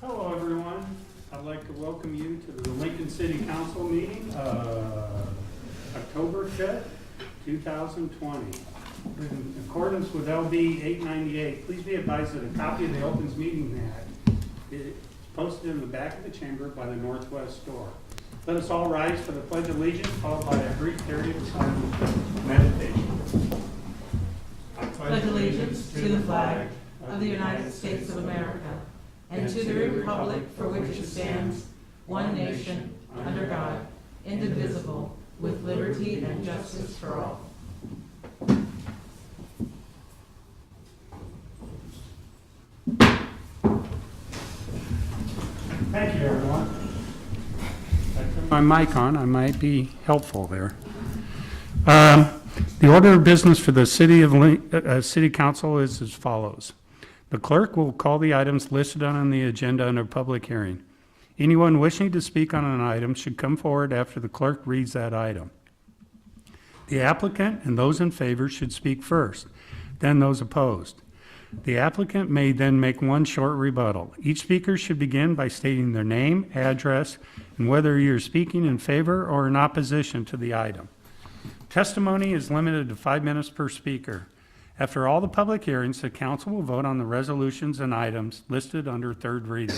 Hello, everyone. I'd like to welcome you to the Lincoln City Council meeting, October 5th, 2020. In accordance with LD 898, please be advised that a copy of the Opens Meeting Act is posted in the back of the chamber by the Northwest door. Let us all rise for the Pledge of Allegiance, followed by a brief period of silent meditation. I pledge allegiance to the flag of the United States of America and to the republic for which it stands, one nation, under God, indivisible, with liberty and justice for all. Thank you, everyone. My mic on, I might be helpful there. The order of business for the City Council is as follows. The clerk will call the items listed on the agenda under public hearing. Anyone wishing to speak on an item should come forward after the clerk reads that item. The applicant and those in favor should speak first, then those opposed. The applicant may then make one short rebuttal. Each speaker should begin by stating their name, address, and whether you're speaking in favor or in opposition to the item. Testimony is limited to 5 minutes per speaker. After all the public hearings, the council will vote on the resolutions and items listed under third reading.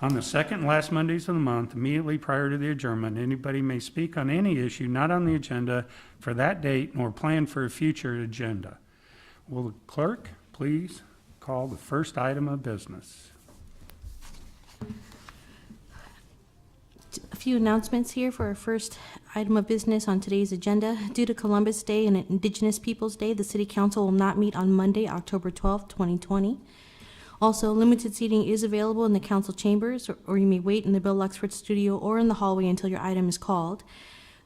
On the second and last Mondays of the month, immediately prior to the adjournment, anybody may speak on any issue not on the agenda for that date nor planned for a future agenda. Will the clerk please call the first item of business? A few announcements here for our first item of business on today's agenda. Due to Columbus Day and Indigenous Peoples Day, the City Council will not meet on Monday, October 12th, 2020. Also, limited seating is available in the council chambers, or you may wait in the Bill Luxford studio or in the hallway until your item is called.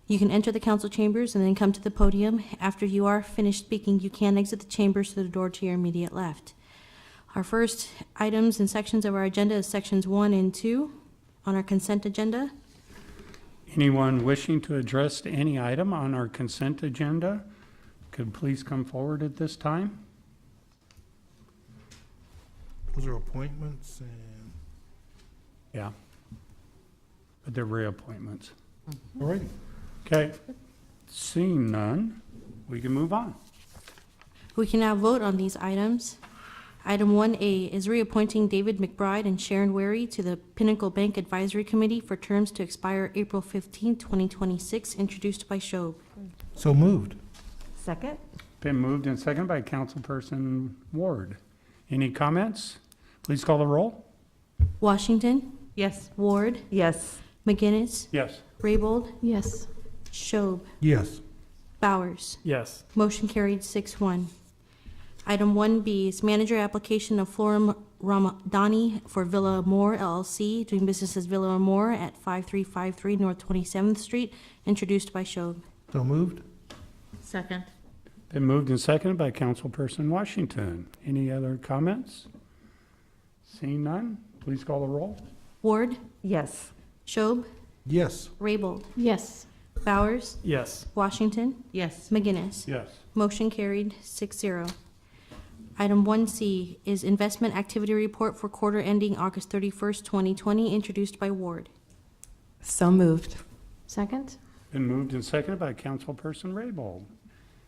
You can enter the council chambers and then come to the podium. After you are finished speaking, you can exit the chambers through the door to your immediate left. Our first items and sections of our agenda is sections 1 and 2 on our consent agenda. Anyone wishing to address any item on our consent agenda could please come forward at this time. Those are appointments and, Yeah, but they're reappointments. all right. Okay, seeing none, we can move on. We can now vote on these items. Item 1A is reappointing David McBride and Sharon Wary to the Pinnacle Bank Advisory Committee for terms to expire April 15, 2026, introduced by Shob. So moved. Second? Been moved and seconded by Councilperson Ward. Any comments? Please call the roll. Washington, Yes. Ward, Yes. McGinnis, Yes. Raybold. Yes. Shob. Yes. Bowers. Yes. Motion carried 6-1. Item 1B is manager application of Florim Ramadani for Villa Moore LLC, doing business as Villa Moore at 5353 North 27th Street, introduced by Shob. So moved. Second? Been moved and seconded by Councilperson Washington. Any other comments? Seeing none, please call the roll. Ward, Yes. Shob, Yes. Raybold. Yes. Bowers, Yes. Washington, Yes. McGinnis. Yes. Motion carried 6-0. Item 1C is investment activity report for quarter ending August 31st, 2020, introduced by Ward. So moved. Second. Been moved and seconded by Councilperson Raybold.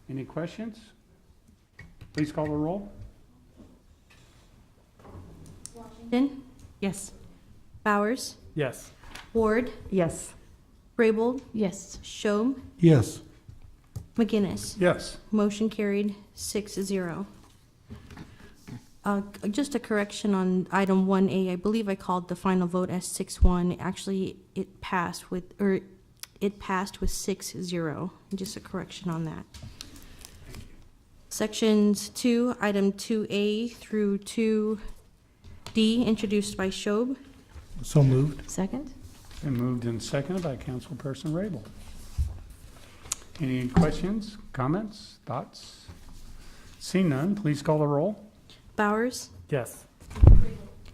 Any questions? Please call the roll. Washington, Yes. Bowers, Yes. Ward, Yes. Raybold. Yes. Shob, Yes. McGinnis. Yes. Motion carried 6-0. Just a correction on item 1A. I believe I called the final vote as 6-1. Actually, it passed with 6-0. Just a correction on that. Sections 2, item 2A through 2D, introduced by Shob. So moved. Second. Been moved and seconded by Councilperson Raybold. Any questions, comments, thoughts? Seeing none, please call the roll. Bowers, Yes.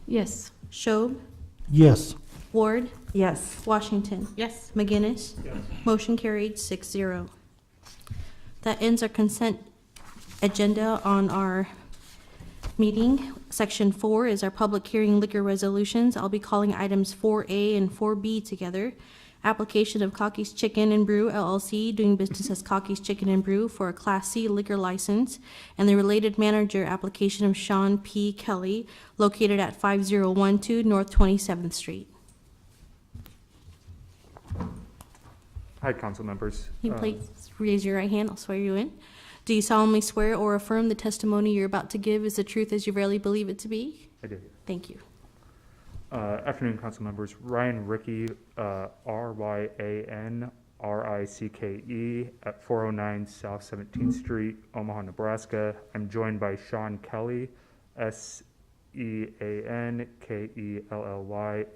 Yes. Shob, Yes. Ward, Yes. Washington, Yes. McGinnis. Yes. Motion carried 6-0. That ends our consent agenda on our meeting. Section 4 is our public hearing liquor resolutions. I'll be calling items 4A and 4B together. Application of Cocky's Chicken and Brew LLC, doing business as Cocky's Chicken and Brew for a Class C liquor license, and the related manager application of Sean P. Kelly, located at 5012 North 27th Street. Hi, council members. Can you please raise your right hand? I'll swear you in. Do you solemnly swear or affirm the testimony you're about to give is the truth as you verily believe it to be? I do. Thank you. Afternoon, council members. Ryan Rickey, RyanRickE at 409 South 17th Street, Omaha, Nebraska. I'm joined by Sean Kelly, SeanKelley,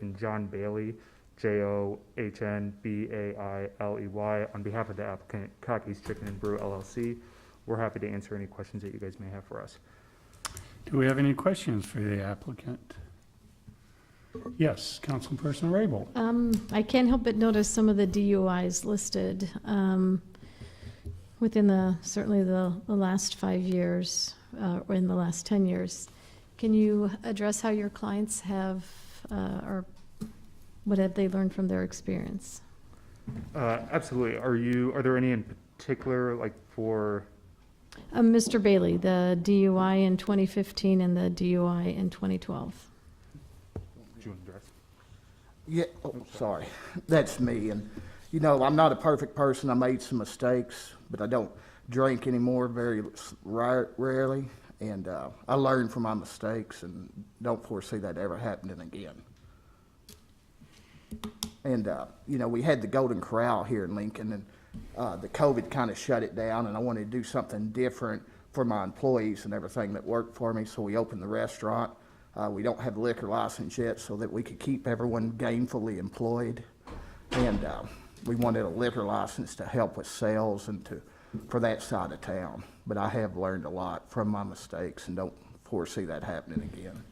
and John Bailey, JohnBailey, on behalf of the applicant, Cocky's Chicken and Brew LLC. We're happy to answer any questions that you guys may have for us. Do we have any questions for the applicant? Yes, Councilperson Rabel. I can't help but notice some of the DUIs listed within certainly the last 5 years, or in the last 10 years. Can you address how your clients have, or what have they learned from their experience? Absolutely. Are there any in particular, like for? Mr. Bailey, the DUI in 2015 and the DUI in 2012. Do you want to address? Yeah, oh, sorry. That's me. And, you know, I'm not a perfect person. I made some mistakes, but I don't drink anymore very rarely. And I learned from my mistakes and don't foresee that ever happening again. And, you know, we had the Golden Corral here in Lincoln, and the COVID kind of shut it down, and I wanted to do something different for my employees and everything that worked for me, so we opened the restaurant. We don't have a liquor license yet, so that we could keep everyone gainfully employed. And we wanted a liquor license to help with sales and for that side of town. But I have learned a lot from my mistakes and don't foresee that happening again.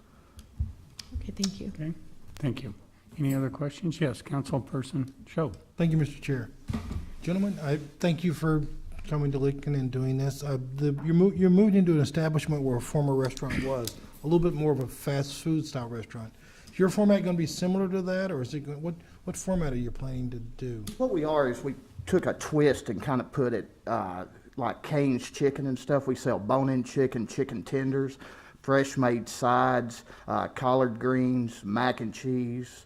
Okay, thank you. Okay, thank you. Any other questions? Yes, Councilperson Show. Thank you, Mr. Chair. Gentlemen, I thank you for coming to Lincoln and doing this. You're moved into an establishment where a former restaurant was, a little bit more of a fast food style restaurant. Is your format going to be similar to that, or is it what format are you planning to do? What we are is we took a twist and kind of put it like Cane's Chicken and stuff. We sell bone-in chicken, chicken tenders, fresh made sides, collard greens, mac and cheese.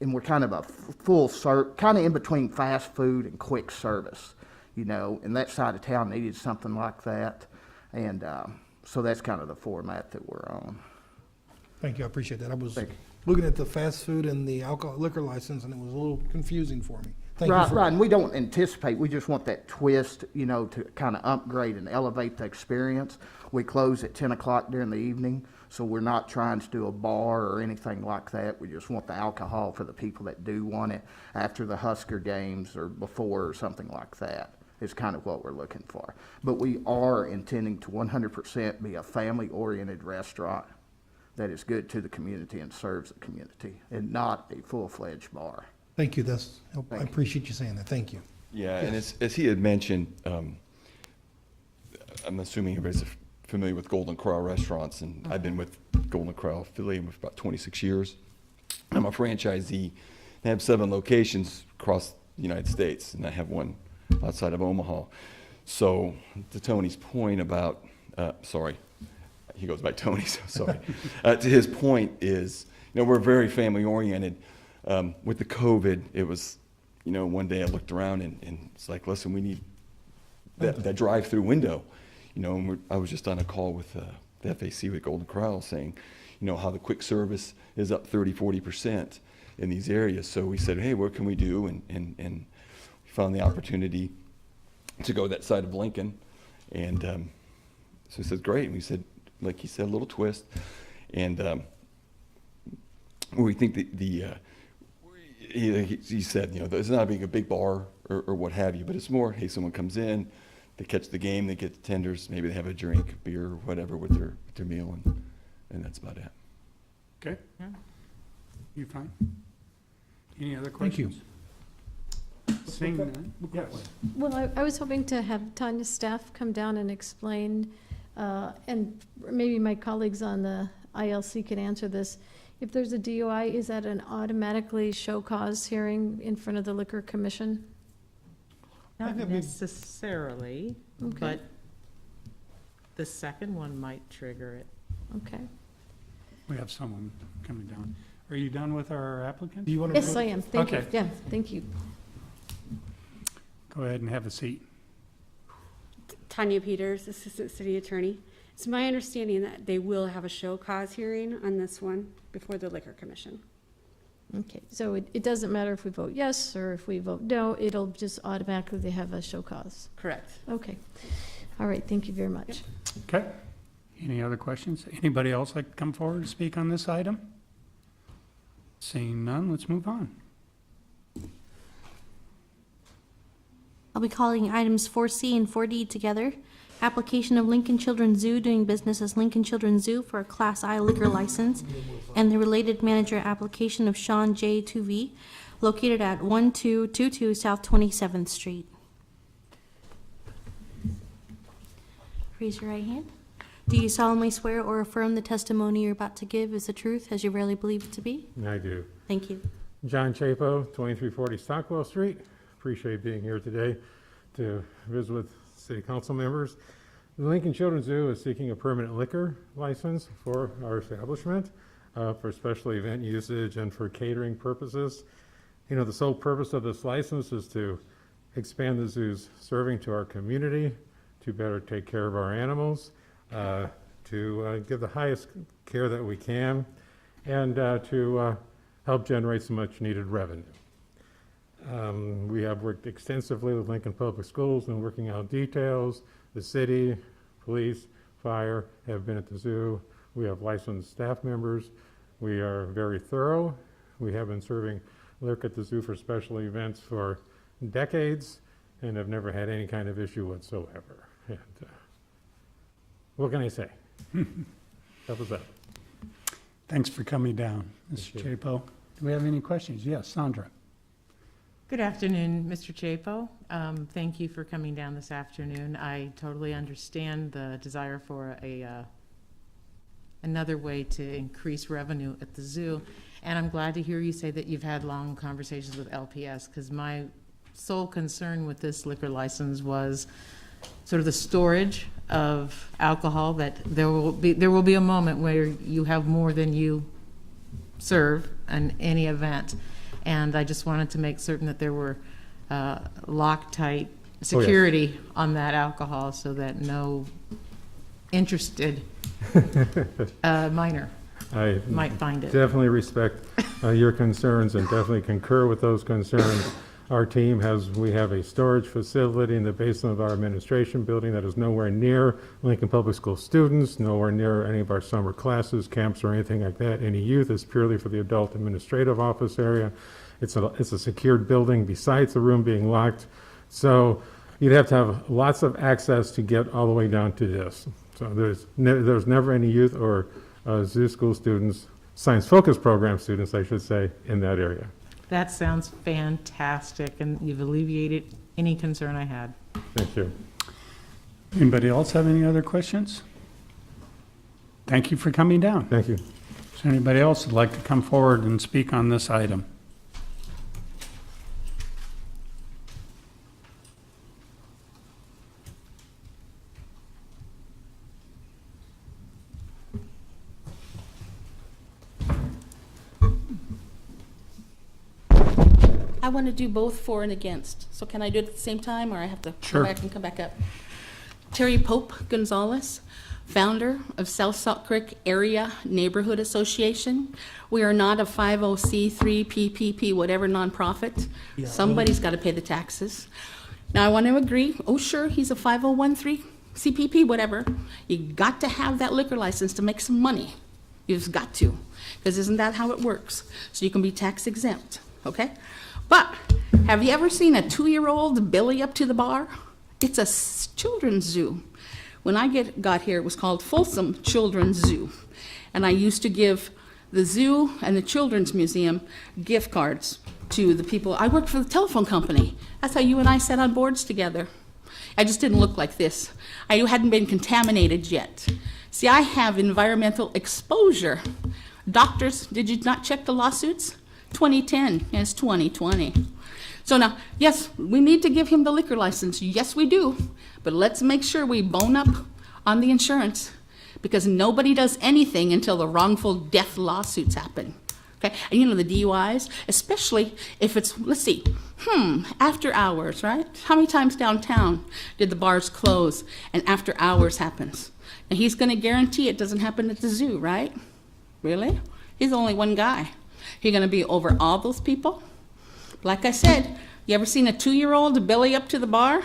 And we're kind of a full serve, kind of in between fast food and quick service, you know, and that side of town needed something like that. And so that's kind of the format that we're on. Thank you, I appreciate that. I was Thank you. looking at the fast food and the alcohol liquor license, and it was a little confusing for me. Thank you Right, for right, and we don't anticipate, we just want that twist, you know, to kind of upgrade and elevate the experience. We close at 10 o'clock during the evening, so we're not trying to do a bar or anything like that. We just want the alcohol for the people that do want it after the Husker games or before or something like that is kind of what we're looking for. But we are intending to 100% be a family-oriented restaurant that is good to the community and serves the community, and not a full-fledged bar. Thank you. I Thank you. appreciate you saying that. Thank you. Yeah, and as he had mentioned, I'm assuming everybody's familiar with Golden Corral restaurants, and I've been with Golden Corral affiliated for about 26 years. I'm a franchisee. I have 7 locations across the United States, and I have one outside of Omaha. So to Tony's point about, sorry, he goes by Tony, so sorry. To his point is, you know, we're very family oriented. With the COVID, it was, you know, one day I looked around and it's like, listen, we need that drive-through window, you know, and I was just on a call with the FAC with Golden Corral saying, you know, how the quick service is up 30-40% in these areas. So we said, hey, what can we do? And we found the opportunity to go that side of Lincoln. And so he said, great. And we said, like he said, a little twist. And we think he said, you know, it's not being a big bar or what have you, but it's more, hey, someone comes in, they catch the game, they get the tenders, maybe they have a drink, beer, or whatever with their meal, and that's about it. Okay? You fine? Any other Thank you. questions? Seeing none? Yes. Well, I was hoping to have Tanya's staff come down and explain And maybe my colleagues on the ILC can answer this. If there's a DUI, is that an automatically show cause hearing in front of the Liquor Commission? Not think we- necessarily, Okay. but the second one might trigger it. Okay. We have someone coming down. Are you done with our applicant? Do you want to? Yes, I am. Thank you. Okay. Yeah, thank you. Go ahead and have a seat. Tanya Peters, Assistant City Attorney. It's my understanding that they will have a show cause hearing on this one before the Liquor Commission. Okay, so it doesn't matter if we vote yes or if we vote no, it'll just automatically have a show cause. Correct. Okay. All right, thank you very much. Okay. Any other questions? Anybody else like to come forward to speak on this item? Seeing none, let's move on. I'll be calling items 4C and 4D together. Application of Lincoln Children's Zoo doing business as Lincoln Children's Zoo for a Class I liquor license, and the related manager application of Sean J. Tuvey, located at 1222 South 27th Street. Raise your right hand. Do you solemnly swear or affirm the testimony you're about to give is the truth, as you rarely believe it to be? I do. Thank you. John Chapo, 2340 Stockwell Street. Appreciate being here today to visit with city council members. The Lincoln Children's Zoo is seeking a permanent liquor license for our establishment for special event usage and for catering purposes. You know, the sole purpose of this license is to expand the zoo's serving to our community, to better take care of our animals, to give the highest care that we can, and to help generate some much needed revenue. We have worked extensively with Lincoln Public Schools in working out details. The city, police, fire have been at the zoo. We have licensed staff members. We are very thorough. We have been serving liquor at the zoo for special events for decades and have never had any kind of issue whatsoever. And what can I say? That was that. Thanks for coming down, Mr. Thank you. Chapo. Do we have any questions? Yes, Sandra. Good afternoon, Mr. Chapo. Thank you for coming down this afternoon. I totally understand the desire for another way to increase revenue at the zoo. And I'm glad to hear you say that you've had long conversations with LPS, because my sole concern with this liquor license was sort of the storage of alcohol, that there will be a moment where you have more than you serve in any event. And I just wanted to make certain that there were Loctite security on that alcohol so that no interested minor I might find it. definitely respect your concerns and definitely concur with those concerns. Our team we have a storage facility in the basement of our administration building that is nowhere near Lincoln Public School students, nowhere near any of our summer classes, camps, or anything like that. Any youth is purely for the adult administrative office area. It's a secured building besides the room being locked. So you'd have to have lots of access to get all the way down to this. So there's never any youth or zoo school students, science focus program students, I should say, in that area. That sounds fantastic, and you've alleviated any concern I had. Thank you. Anybody else have any other questions? Thank you for coming down. Thank you. Is there anybody else who'd like to come forward and speak on this item? I want to do both for and against. So can I do it at the same time, or I have to Sure. go back and come back up? Terry Pope Gonzalez, founder of South Salt Creek Area Neighborhood Association. We are not a 50C3 PPP, whatever nonprofit. Somebody's got to pay the taxes. Now, I want to agree, oh, sure, he's a 5013 CPP, whatever. You got to have that liquor license to make some money. You just got to, because isn't that how it works? So you can be tax exempt, okay? But have you ever seen a 2-year-old belly up to the bar? It's a children's zoo. When I got here, it was called Folsom Children's Zoo. And I used to give the zoo and the children's museum gift cards to the people. I worked for the telephone company. That's how you and I sat on boards together. I just didn't look like this. I hadn't been contaminated yet. See, I have environmental exposure. Doctors, did you not check the lawsuits? 2010, it's 2020. So now, yes, we need to give him the liquor license. Yes, we do. But let's make sure we bone up on the insurance, because nobody does anything until the wrongful death lawsuits happen. Okay? And you know, the DUIs, especially if it's, let's see, after hours, right? How many times downtown did the bars close and after hours happens? And he's going to guarantee it doesn't happen at the zoo, right? Really? He's only one guy. He's going to be over all those people? Like I said, you ever seen a 2-year-old belly up to the bar?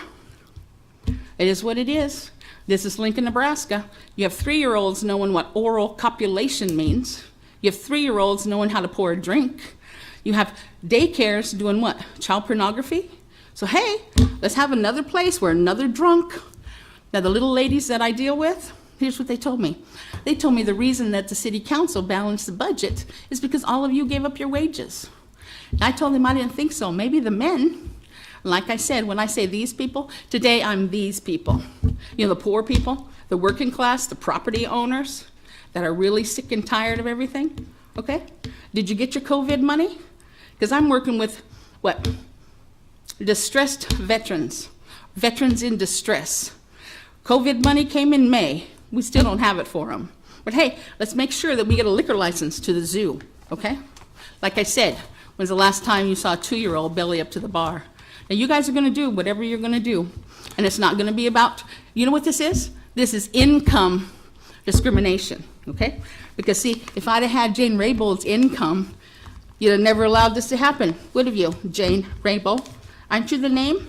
It is what it is. This is Lincoln, Nebraska. You have 3-year-olds knowing what oral copulation means. You have 3-year-olds knowing how to pour a drink. You have daycares doing what? Child pornography? So hey, let's have another place where another drunk. Now the little ladies that I deal with, here's what they told me. They told me the reason that the city council balanced the budget is because all of you gave up your wages. And I told them I didn't think so. Maybe the men, like I said, when I say these people, today I'm these people. You know, the poor people, the working class, the property owners that are really sick and tired of everything, okay? Did you get your COVID money? Because I'm working with, what? Distressed veterans, veterans in distress. COVID money came in May. We still don't have it for them. But hey, let's make sure that we get a liquor license to the zoo, okay? Like I said, when's the last time you saw a 2-year-old belly up to the bar? Now you guys are gonna do whatever you're gonna do. And it's not gonna be about, you know what this is? This is income discrimination, okay? Because see, if I'd have had Jane Raybold's income, you'd have never allowed this to happen, would have you, Jane Raybold? Aren't you the name?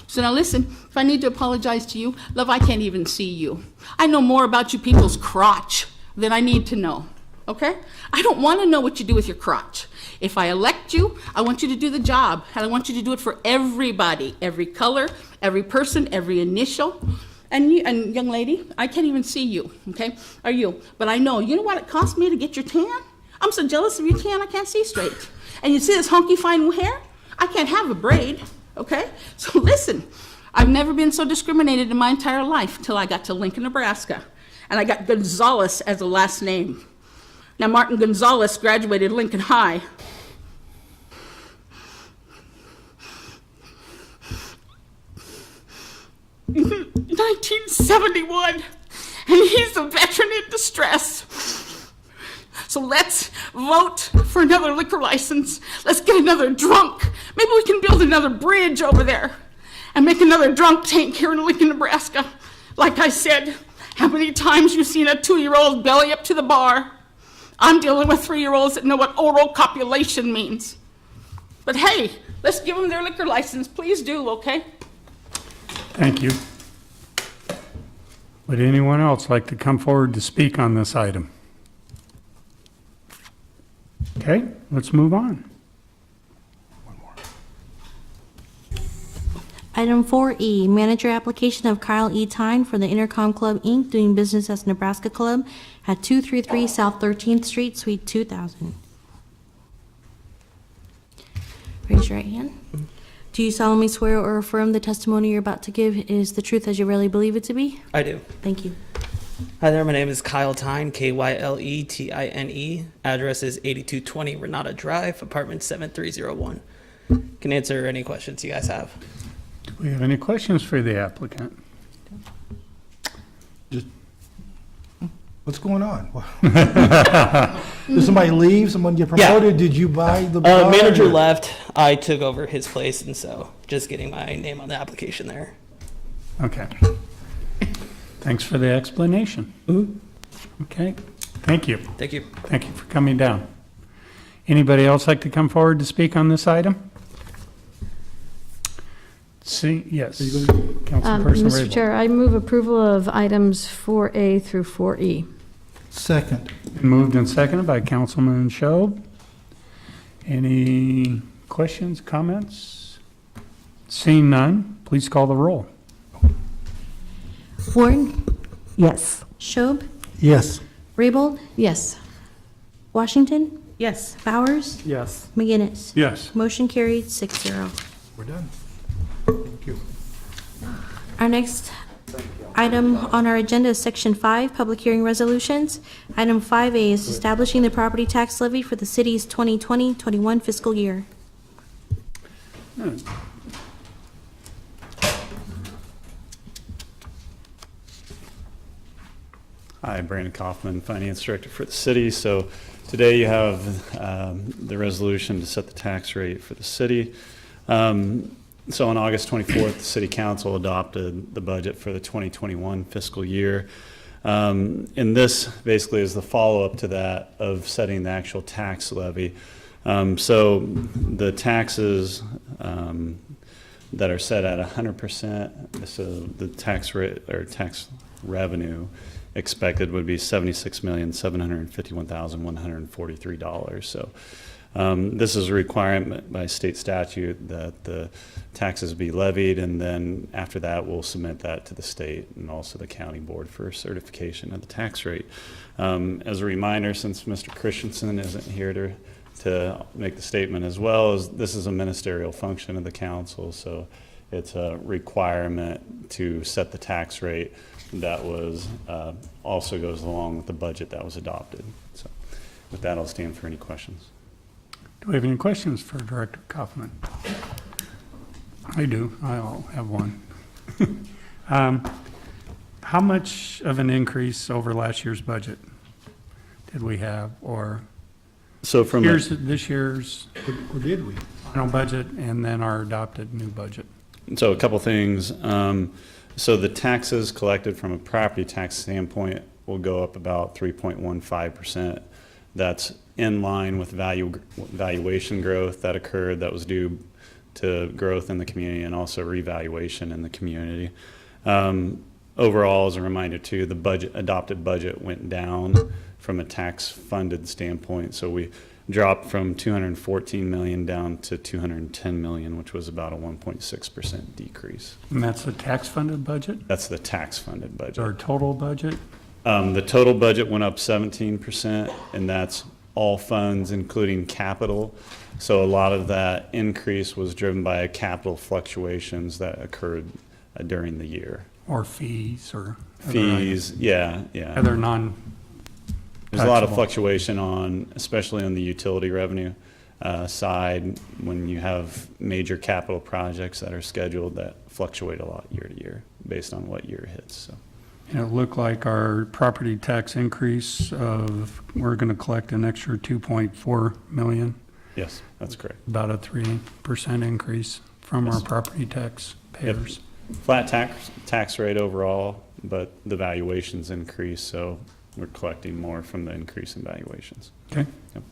So now listen, if I need to apologize to you, love, I can't even see you. I know more about you people's crotch than I need to know, okay? I don't want to know what you do with your crotch. If I elect you, I want you to do the job, and I want you to do it for everybody, every color, every person, every initial. And you, and young lady, I can't even see you, okay? Or you. But I know, you know what it cost me to get your tan? I'm so jealous of your tan, I can't see straight. And you see this honky fine hair? I can't have a braid, okay? So listen, I've never been so discriminated in my entire life till I got to Lincoln, Nebraska. And I got Gonzalez as a last name. Now, Martin Gonzalez graduated Lincoln High. In 1971, and he's a veteran in distress. So let's vote for another liquor license. Let's get another drunk. Maybe we can build another bridge over there and make another drunk tank here in Lincoln, Nebraska. Like I said, how many times you seen a 2-year-old belly up to the bar? I'm dealing with 3-year-olds that know what oral copulation means. But hey, let's give them their liquor license. Please do, okay? Thank you. Would anyone else like to come forward to speak on this item? Okay, let's move on. Item 4E, manager application of Kyle E. Tyne for the Intercom Club, Inc., doing business as Nebraska Club at 233 South 13th Street, Suite 2000. Raise your right hand. Do you solemnly swear or affirm the testimony you're about to give is the truth as you really believe it to be? I do. Thank you. Hi there, my name is Kyle Tyne, Kyletine. Address is 8220 Renata Drive, apartment 7301. Can answer any questions you guys have. Do we have any questions for the applicant? What's going on? Did somebody leave? Someone get promoted? Did you buy the bar? Manager left. I took over his place, and so just getting my name on the application there. Okay. Thanks for the explanation. Okay, thank you. Thank you. Thank you for coming down. Anybody else like to come forward to speak on this item? See, yes. Councilperson Mr. Raybold. Chair, I move approval of items 4A through 4E. Second. Moved and seconded by Councilman Shob. Any questions, comments? Seeing none, please call the roll. Ward, Yes. Schob, Yes. Raybold, Yes. Washington, Yes. Bowers, Yes. McGinnis. Yes. Motion carried 6-0. We're done. Thank you. Our next item on our agenda is Section 5, Public Hearing Resolutions. Item 5A is establishing the property tax levy for the city's 2020-21 fiscal year. Hi, Brandon Kaufman, Finance Director for the city. So today you have the resolution to set the tax rate for the city. So on August 24th, the City Council adopted the budget for the 2021 fiscal year. And this basically is the follow-up to that of setting the actual tax levy. So the taxes that are set at 100%, so the tax rate or tax revenue expected would be $76,751,143. So this is a requirement by state statute that the taxes be levied, and then after that we'll submit that to the state and also the county board for certification of the tax rate. As a reminder, since Mr. Christensen isn't here to make the statement as well, as this is a ministerial function of the council, so it's a requirement to set the tax rate that was also goes along with the budget that was adopted. So with that, I'll stand for any questions. Do we have any questions for Director Kaufman? I do. I'll have one. How much of an increase over last year's budget did we have, or So from this year's Or did we? final budget and then our adopted new budget? So a couple things. So the taxes collected from a property tax standpoint will go up about 3.15%. That's in line with valuation growth that occurred that was due to growth in the community and also revaluation in the community. Overall, as a reminder too, the adopted budget went down from a tax funded standpoint. So we dropped from 214 million down to 210 million, which was about a 1.6% decrease. And that's the tax-funded budget? That's the tax funded budget. Our total budget? The total budget went up 17%, and that's all funds, including capital. So a lot of that increase was driven by capital fluctuations that occurred during the year. Or fees or? other Fees, yeah. Other non? There's a lot of taxable. fluctuation especially on the utility revenue side, when you have major capital projects that are scheduled that fluctuate a lot year to year based on what year hits, so. And it looked like our property tax increase we're going to collect an extra 2.4 million, Yes, that's correct. about a 3% increase from our Yes. property tax payers. Flat tax rate overall, but the valuations increase, so we're collecting more from the increase in valuations. Okay? Yep.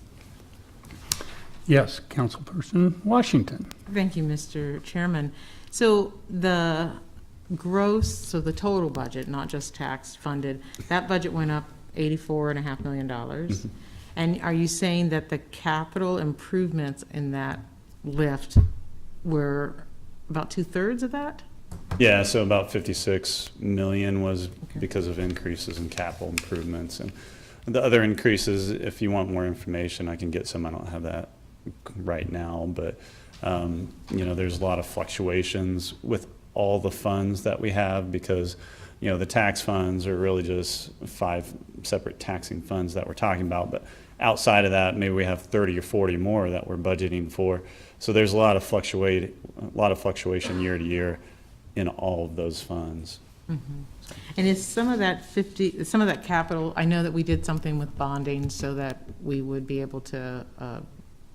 Yes, Councilperson Washington. Thank you, Mr. Chairman. So the so the total budget, not just tax funded, that budget went up $84.5 million. And are you saying that the capital improvements in that lift were about 2/3 of that? Yeah, so about 56 million was because of increases in capital improvements. And the other increases, if you want more information, I can get some. I don't have that right now, but there's a lot of fluctuations with all the funds that we have, because the tax funds are really just 5 separate taxing funds that we're talking about, but outside of that, maybe we have 30 or 40 more that we're budgeting for. So there's a lot of fluctuation year to year in all of those funds. Mm-hmm. And is some of that capital, I know that we did something with bonding so that we would be able to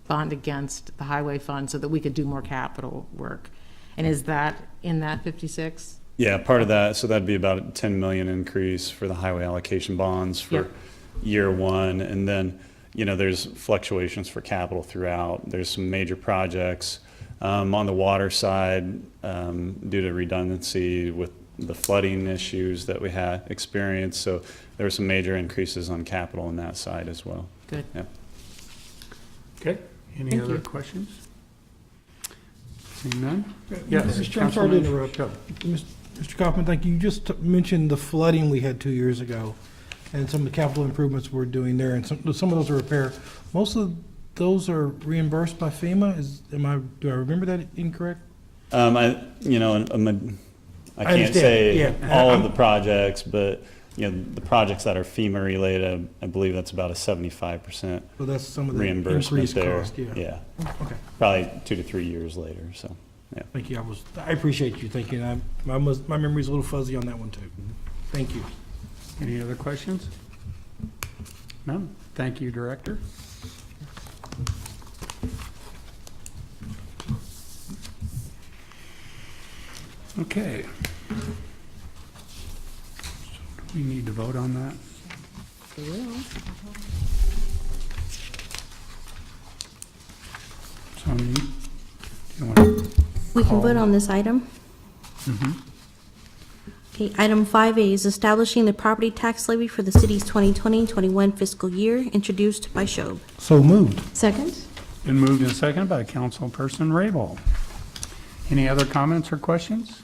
bond against the highway fund so that we could do more capital work. And is that in that 56? Yeah, part of that, so that'd be about a 10 million increase for the highway allocation bonds for Yep. year one. And then, there's fluctuations for capital throughout. There's some major projects on the water side due to redundancy with the flooding issues that we had experienced. So there were some major increases on capital on that side as well. Good. Yeah. Okay, any Thank other you. questions? Seeing none? Yes, Mr. Chairman, sorry to Councilman interrupt. Show. Mr. Kaufman, thank you. You just mentioned the flooding we had 2 years ago and some of the capital improvements we're doing there, and some of those are repair. Most of those are reimbursed by FEMA? Do I remember that incorrect? I I can't understand, say yeah. all of the projects, but, you know, the projects that are FEMA related, I believe that's about a 75% So that's some of the reimbursement increased there. cost, yeah. Yeah, Okay, probably 2 to 3 years later, so, yeah. thank you. I appreciate you thinking. My memory's a little fuzzy on that one too. Thank you. Any other questions? None? Thank you, Director. Okay. So do we need to vote on that? So, do you want to? We can vote on this item. Okay, item 5A is establishing the property tax levy for the city's 2020-21 fiscal year, introduced by Shob. So moved. Second? Been moved and seconded by Councilperson Rabel. Any other comments or questions?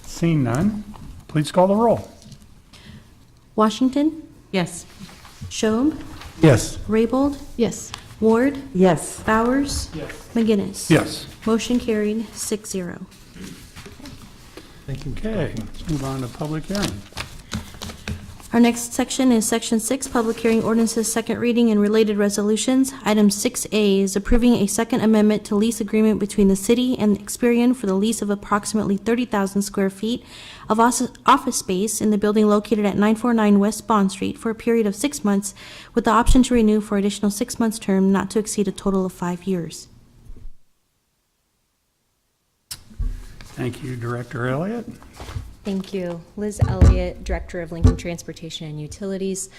Seeing none, please call the roll. Washington, Yes. Shob, Yes. Raybold, Yes. Ward, Yes. Bowers, McGinnis. Yes. Motion carried, 6-0. Thank you. Okay, let's move on to public hearing. Our next section is Section 6, Public Hearing Ordinances, Second Reading and Related Resolutions. Item 6A is approving a second amendment to lease agreement between the city and Experian for the lease of approximately 30,000 square feet of office space in the building located at 949 West Bond Street for a period of 6 months, with the option to renew for additional 6 months term not to exceed a total of 5 years. Thank you, Director Elliott. Thank you. Liz Elliott, Director of Lincoln Transportation and Utilities.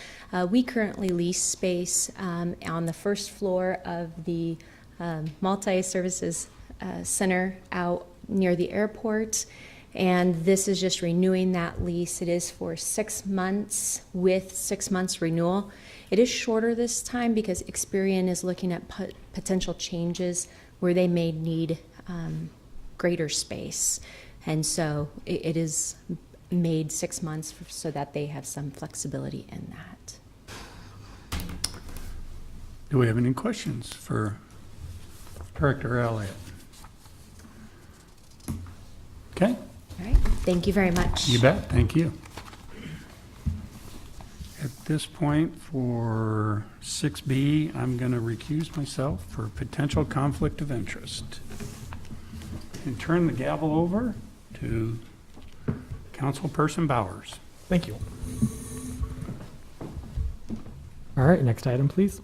We currently lease space on the first floor of the multi-services center out near the airport, and this is just renewing that lease. It is for 6 months with 6 months renewal. It is shorter this time because Experian is looking at potential changes where they may need greater space. And so it is made 6 months so that they have some flexibility in that. Do we have any questions for Director Elliott? Okay, All right, thank you very much. you bet, thank you. At this point, for 6B, I'm going to recuse myself for potential conflict of interest. And turn the gavel over to Councilperson Bowers. Thank you. All right, next item, please.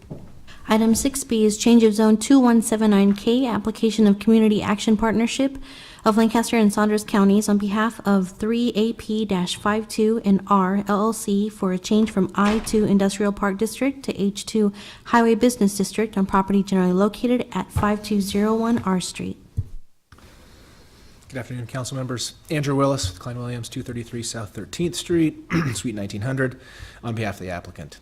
Item 6B is change of zone 2179K, application of Community Action Partnership of Lancaster and Saunders Counties on behalf of 3AP-52 and R LLC for a change from I-2 Industrial Park District to H-2 Highway Business District on property generally located at 5201 R Street. Good afternoon, council members. Andrew Willis with Klein Williams, 233 South 13th Street, Suite 1900, on behalf of the applicant.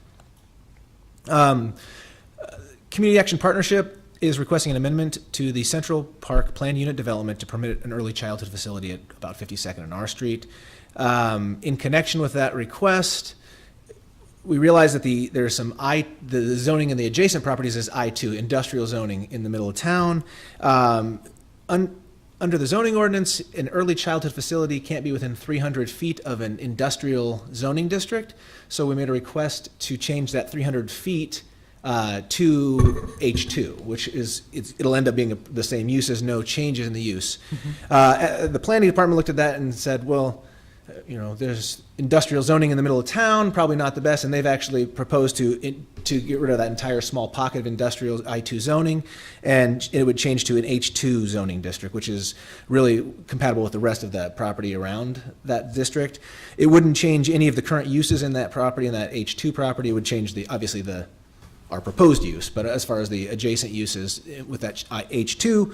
Community Action Partnership is requesting an amendment to the Central Park Plan Unit development to permit an early childhood facility at about 52nd and R Street. In connection with that request, we realize that there's some the zoning in the adjacent properties is I-2, industrial zoning in the middle of town. Under the zoning ordinance, an early childhood facility can't be within 300 feet of an industrial zoning district. So we made a request to change that 300 feet to H2, which is, it'll end up being the same use as no changes in the use. The planning department looked at that and said, well, there's industrial zoning in the middle of town, probably not the best, and they've actually proposed to get rid of that entire small pocket of industrial I2 zoning, and it would change to an H2 zoning district, which is really compatible with the rest of the property around that district. It wouldn't change any of the current uses in that property, in that H2 property. It would change obviously our proposed use, but as far as the adjacent uses with that H2,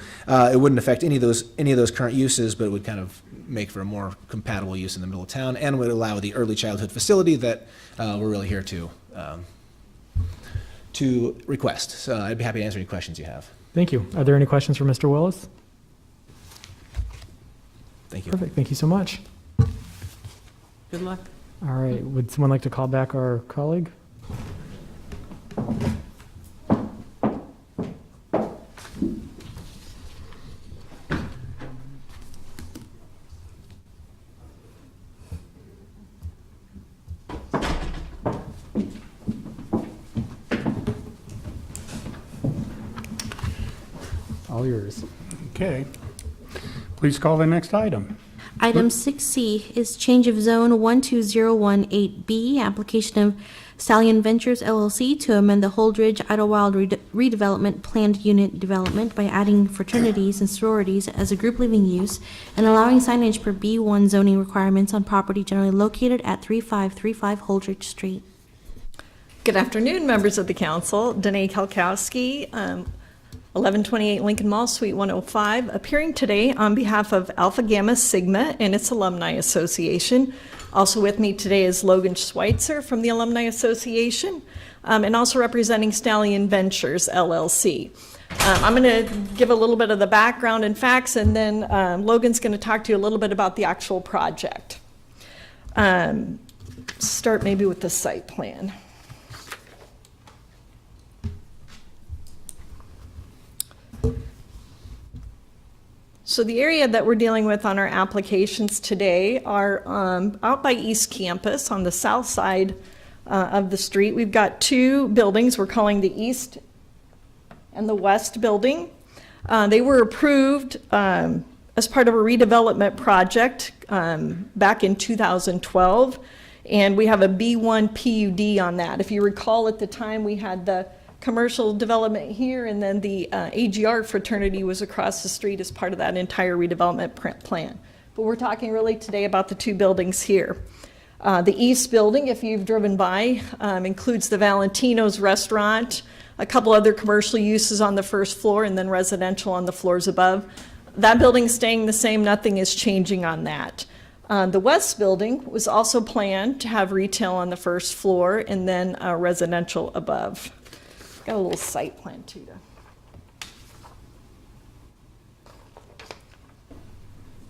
it wouldn't affect any of those current uses, but it would kind of make for a more compatible use in the middle of town, and would allow the early childhood facility that we're really here to request. So I'd be happy to answer any questions you have. Thank you. Are there any questions for Mr. Willis? Thank you. Perfect. Thank you so much. Good luck. All right. Would someone like to call back our colleague? All yours. Okay. Please call the next item. Item 6C is change of zone 12018B, application of Stallion Ventures LLC to amend the Holdridge Idlewild redevelopment planned unit development by adding fraternities and sororities as a group living use and allowing signage per B1 zoning requirements on property generally located at 3535 Holdridge Street. Good afternoon, members of the council. Danae Kalkowski, 1128 Lincoln Mall, Suite 105, appearing today on behalf of Alpha Gamma Sigma and its Alumni Association. Also with me today is Logan Schweitzer from the Alumni Association, and also representing Stallion Ventures LLC. I'm going to give a little bit of the background and facts, and then Logan's going to talk to you a little bit about the actual project. Start maybe with the site plan. So the area that we're dealing with on our applications today are out by East Campus on the south side of the street. We've got two buildings we're calling the East and the West building. They were approved as part of a redevelopment project back in 2012, and we have a B1 PUD on that. If you recall, at the time we had the commercial development here, and then the AGR fraternity was across the street as part of that entire redevelopment plan. But we're talking really today about the two buildings here. The East building, if you've driven by, includes the Valentino's restaurant, a couple other commercial uses on the first floor, and then residential on the floors above. That building's staying the same, nothing is changing on that. The West building was also planned to have retail on the first floor and then residential above. Got a little site plan too.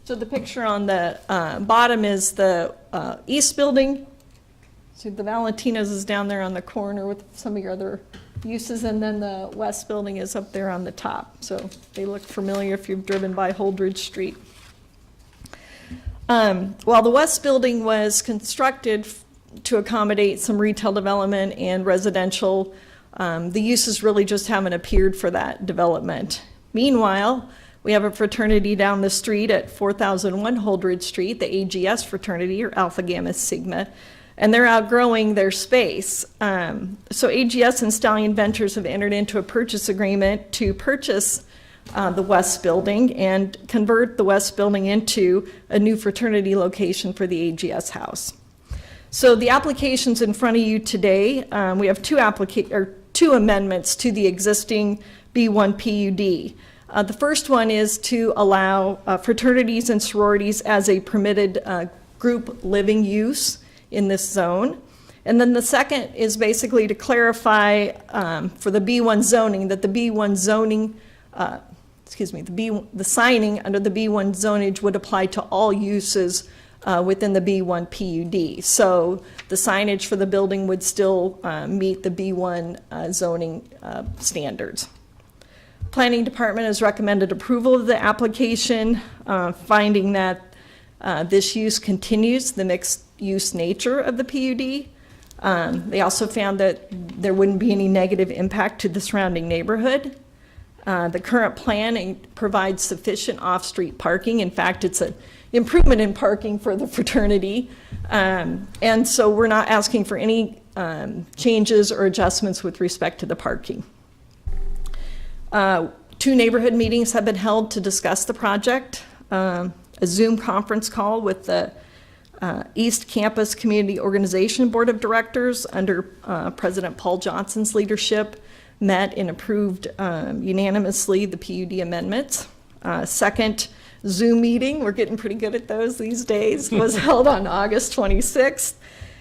So the picture on the bottom is the East building. So the Valentino's is down there on the corner with some of your other uses, and then the West building is up there on the top. So they look familiar if you've driven by Holdridge Street. While the West building was constructed to accommodate some retail development and residential, the uses really just haven't appeared for that development. Meanwhile, we have a fraternity down the street at 4001 Holdridge Street, the AGS fraternity, or Alpha Gamma Sigma, and they're outgrowing their space. So AGS and Stallion Ventures have entered into a purchase agreement to purchase the West building and convert the West building into a new fraternity location for the AGS house. So the applications in front of you today, we have two amendments to the existing B1 PUD. The first one is to allow fraternities and sororities as a permitted group living use in this zone. And then the second is basically to clarify for the B1 zoning that the B1 zoning, the signing under the B1 zonage would apply to all uses within the B1 PUD. So the signage for the building would still meet the B1 zoning standards. Planning Department has recommended approval of the application, finding that this use continues the mixed use nature of the PUD. They also found that there wouldn't be any negative impact to the surrounding neighborhood. The current plan provides sufficient off-street parking. In fact, it's an improvement in parking for the fraternity. And so we're not asking for any changes or adjustments with respect to the parking. Two neighborhood meetings have been held to discuss the project. A Zoom conference call with the East Campus Community Organization Board of Directors under President Paul Johnson's leadership met and approved unanimously the PUD amendments. Second Zoom meeting, we're getting pretty good at those these days, was held on August 26th.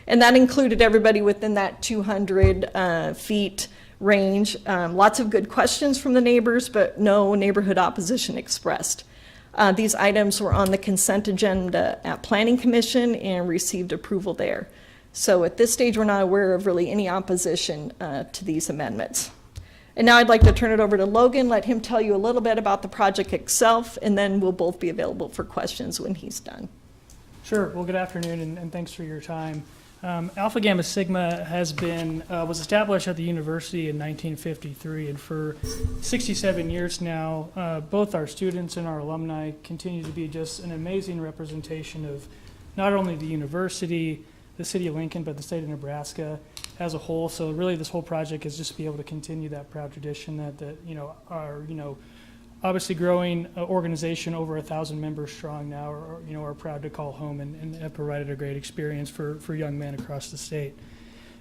And that included everybody within that 200 feet range. Lots of good questions from the neighbors, but no neighborhood opposition expressed. These items were on the consent agenda at Planning Commission and received approval there. So at this stage, we're not aware of really any opposition to these amendments. And now I'd like to turn it over to Logan, let him tell you a little bit about the project itself, and then we'll both be available for questions when he's done. Sure. Well, good afternoon, and thanks for your time. Alpha Gamma Sigma was established at the university in 1953, and for 67 years now, both our students and our alumni continue to be just an amazing representation of not only the university, the city of Lincoln, but the state of Nebraska as a whole. So really, this whole project is just to be able to continue that proud tradition that our obviously growing organization, over 1,000 members strong now, are proud to call home and have provided a great experience for young men across the state.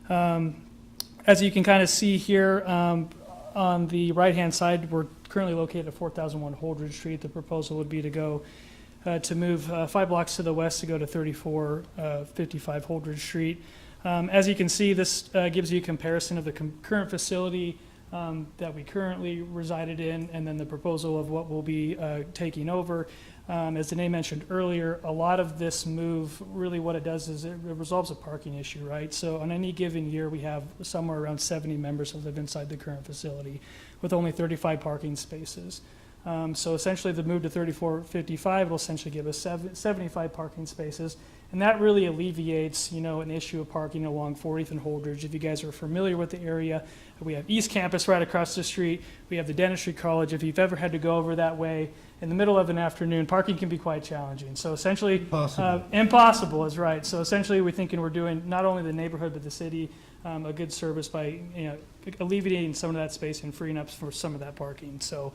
As you can kind of see here, on the right-hand side, we're currently located at 4001 Holdridge Street. The proposal would be to go to move 5 blocks to the west to go to 3455 Holdridge Street. As you can see, this gives you a comparison of the current facility that we currently resided in, and then the proposal of what we'll be taking over. As Danae mentioned earlier, a lot of this move, really what it does is it resolves a parking issue, right? So on any given year, we have somewhere around 70 members that live inside the current facility with only 35 parking spaces. So essentially the move to 3455 will essentially give us 75 parking spaces. And that really alleviates, an issue of parking along 40th and Holdridge. If you guys are familiar with the area, we have East Campus right across the street. We have the Dentistry College. If you've ever had to go over that way in the middle of an afternoon, parking can be quite challenging. So essentially, impossible is right. So essentially, we're thinking we're doing not only the neighborhood but the city a good service by alleviating some of that space and freeing up for some of that parking. So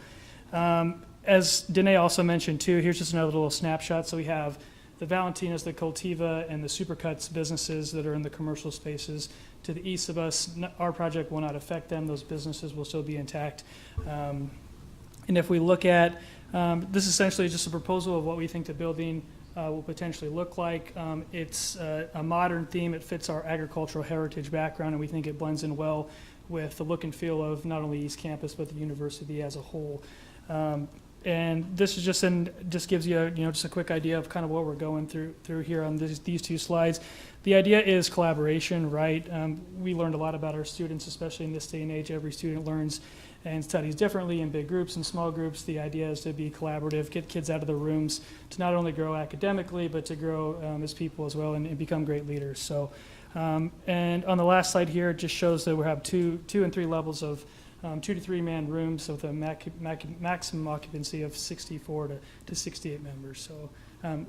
as Danae also mentioned too, here's just another little snapshot. So we have the Valentinas, the Cultiva, and the Supercuts businesses that are in the commercial spaces to the east of us. Our project will not affect them. Those businesses will still be intact. And if we look at, this is essentially just a proposal of what we think the building will potentially look like. It's a modern theme. It fits our agricultural heritage background, and we think it blends in well with the look and feel of not only East Campus, but the university as a whole. And this is just gives you just a quick idea of kind of what we're going through here on these two slides. The idea is collaboration, right? We learned a lot about our students, especially in this day and age. Every student learns and studies differently in big groups and small groups. The idea is to be collaborative, get kids out of the rooms to not only grow academically, but to grow as people as well and become great leaders. So, and on the last slide here, it just shows that we have two and 3 levels of 2 to 3 man rooms with a maximum occupancy of 64 to 68 members. So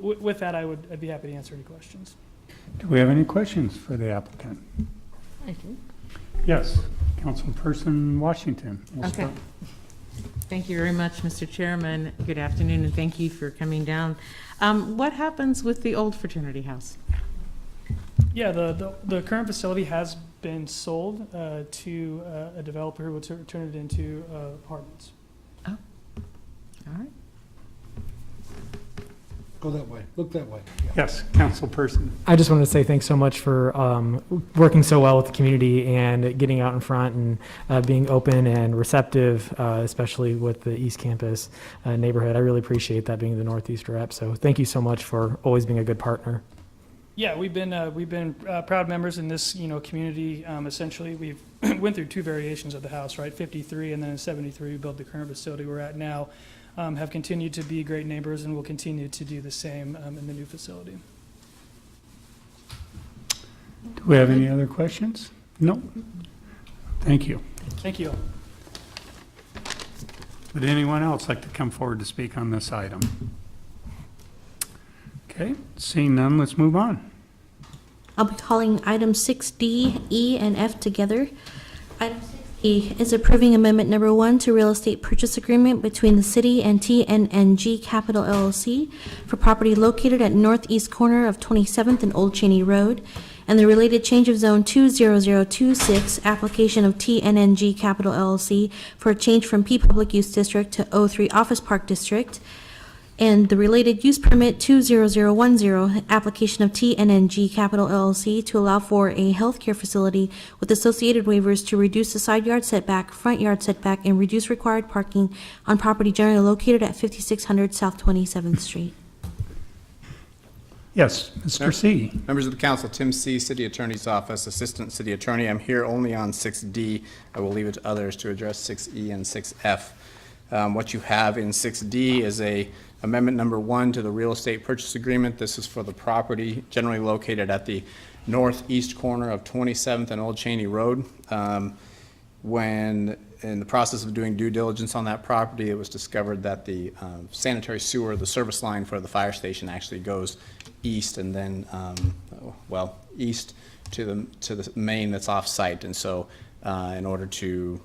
with that, I'd be happy to answer any questions. Do we have any questions for the applicant? I do. Yes, Councilperson Washington. We'll Okay. start. Thank you very much, Mr. Chairman. Good afternoon, and thank you for coming down. What happens with the old fraternity house? Yeah, the current facility has been sold to a developer who will turn it into apartments. Oh, all right. Go that way, look that way. Yeah. Yes, Councilperson. I just wanted to say thanks so much for working so well with the community and getting out in front and being open and receptive, especially with the East Campus neighborhood. I really appreciate that being the Northeast rep. So thank you so much for always being a good partner. Yeah, we've been proud members in this community. Essentially, we've went through 2 variations of the house, right? 53, and then in 73 we built the current facility we're at now. Have continued to be great neighbors and will continue to do the same in the new facility. Do we have any other questions? No. Thank you. Thank you. Would anyone else like to come forward to speak on this item? Okay, seeing none, let's move on. I'll be calling items 6D, E, and F together. Item 6D is approving amendment number 1 to real estate purchase agreement between the city and TNNG Capital LLC for property located at northeast corner of 27th and Old Cheney Road, and the related change of zone 20026, application of TNNG Capital LLC for a change from P Public Use District to O3 Office Park District, and the related use permit 20010, application of TNNG Capital LLC to allow for a healthcare facility with associated waivers to reduce the side yard setback, front yard setback, and reduce required parking on property generally located at 5600 South 27th Street. Yes, Mr. C. Members of the council, Tim C., City Attorney's Office, Assistant City Attorney. I'm here only on 6D. I will leave it to others to address 6E and 6F. What you have in 6D is a amendment number 1 to the real estate purchase agreement. This is for the property generally located at the northeast corner of 27th and Old Cheney Road. When in the process of doing due diligence on that property, it was discovered that the sanitary sewer, the service line for the fire station, actually goes east and then, east to the main that's off-site. And so in order to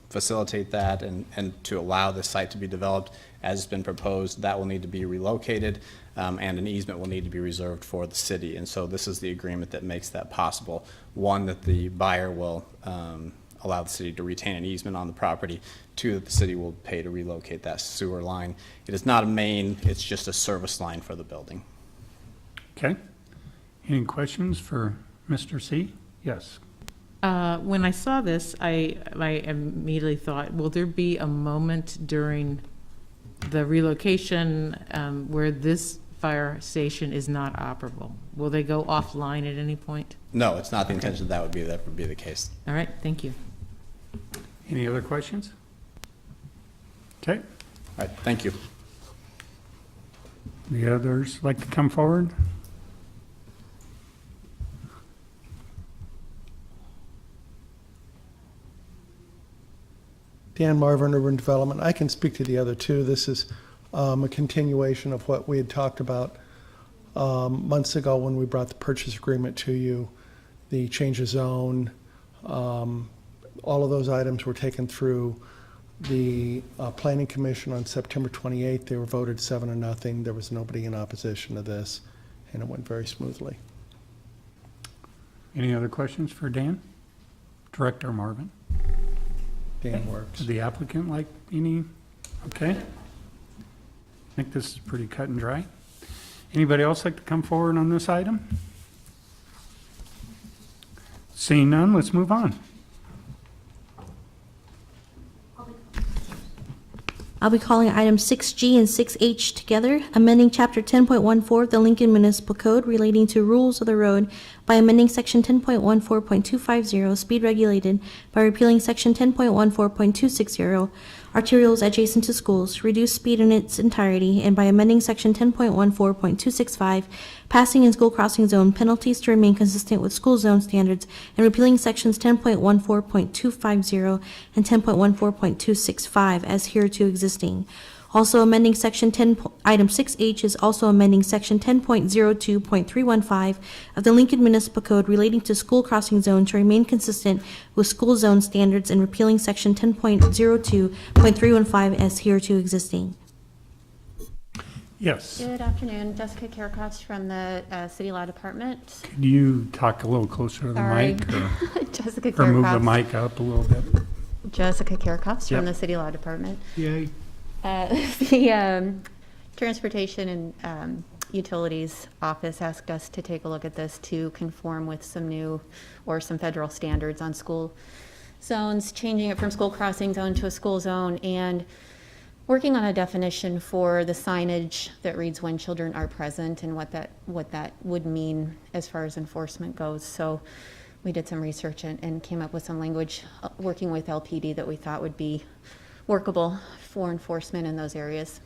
facilitate that and to allow this site to be developed as it's been proposed, that will need to be relocated and an easement will need to be reserved for the city. And so this is the agreement that makes that possible. One, that the buyer will allow the city to retain an easement on the property. Two, that the city will pay to relocate that sewer line. It is not a main, it's just a service line for the building. Okay. Any questions for Mr. C? Yes. When I saw this, I immediately thought, will there be a moment during the relocation where this fire station is not operable? Will they go offline at any point? No, it's not the intention that would be the case. All right, thank you. Any other questions? Okay. All right, thank you. The others like to come forward? Dan Marvin, Urban Development. I can speak to the other two. This is a continuation of what we had talked about months ago when we brought the purchase agreement to you, the change of zone. All of those items were taken through the Planning Commission on September 28th. They were voted 7-0. There was nobody in opposition to this, and it went very smoothly. Any other questions for Dan? Director Marvin? Dan works. Does the applicant like any? Okay. I think this is pretty cut and dry. Anybody else like to come forward on this item? Seeing none, let's move on. I'll be calling items 6G and 6H together, amending Chapter 10.14 of the Lincoln Municipal Code relating to rules of the road by amending Section 10.14.250, speed regulated, by repealing Section 10.14.260, arterials adjacent to schools, reduce speed in its entirety, and by amending Section 10.14.265, passing in school crossing zone penalties to remain consistent with school zone standards, and repealing Sections 10.14.250 and 10.14.265 as hereto existing. Also amending Section 10, Item 6H is also amending Section 10.02.315 of the Lincoln Municipal Code relating to school crossing zone to remain consistent with school zone standards and repealing Section 10.02.315 as hereto existing. Yes. Good afternoon, Jessica Karakoff from the City Law Department. Could you talk a little closer to the Sorry. mic? Or, Jessica or move the Karakoff. mic up a little bit? Jessica Karakoff Yep. from the City Law Department. Yay. The Transportation and Utilities Office asked us to take a look at this to conform with some new or some federal standards on school zones, changing it from school crossing zone to a school zone, and working on a definition for the signage that reads when children are present and what that would mean as far as enforcement goes. So we did some research and came up with some language working with LPD that we thought would be workable for enforcement in those areas.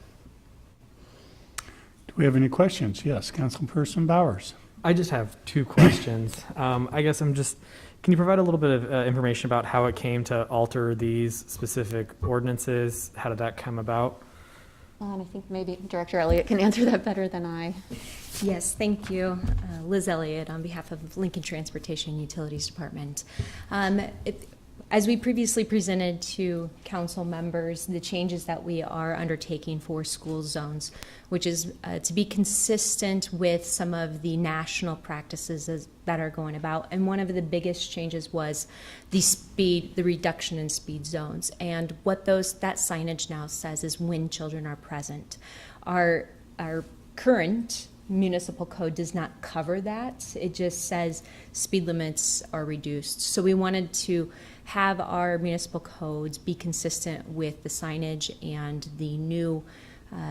Do we have any questions? Yes, Councilperson Bowers. I just have two questions. I guess can you provide a little bit of information about how it came to alter these specific ordinances? How did that come about? I think maybe Director Elliott can answer that better than I. Yes, thank you. Liz Elliott on behalf of Lincoln Transportation and Utilities Department. As we previously presented to council members, the changes that we are undertaking for school zones, which is to be consistent with some of the national practices that are going about. And one of the biggest changes was the reduction in speed zones. And what that signage now says is when children are present. Our current municipal code does not cover that. It just says speed limits are reduced. So we wanted to have our municipal codes be consistent with the signage and the new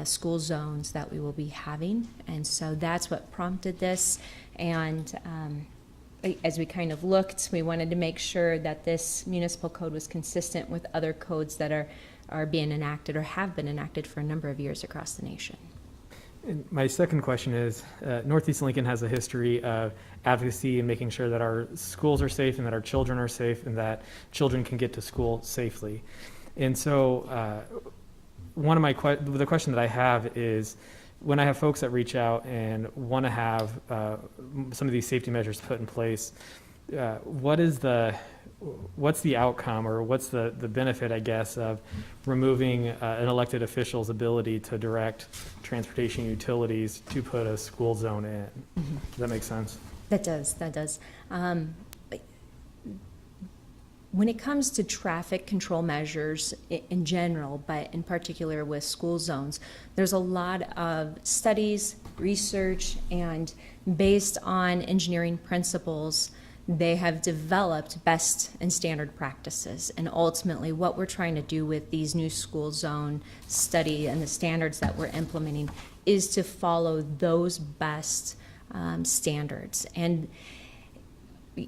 school zones that we will be having. And so that's what prompted this. And as we kind of looked, we wanted to make sure that this municipal code was consistent with other codes that are being enacted or have been enacted for a number of years across the nation. And my second question is, Northeast Lincoln has a history of advocacy and making sure that our schools are safe and that our children are safe and that children can get to school safely. And so one of the question that I have is, when I have folks that reach out and want to have some of these safety measures put in place, what's the outcome, or what's the benefit, I guess, of removing an elected official's ability to direct transportation utilities to put a school zone in? Does that make sense? That does. When it comes to traffic control measures in general, but in particular with school zones, there's a lot of studies, research, and based on engineering principles, they have developed best and standard practices. And ultimately, what we're trying to do with these new school zone study and the standards that we're implementing is to follow those best standards. And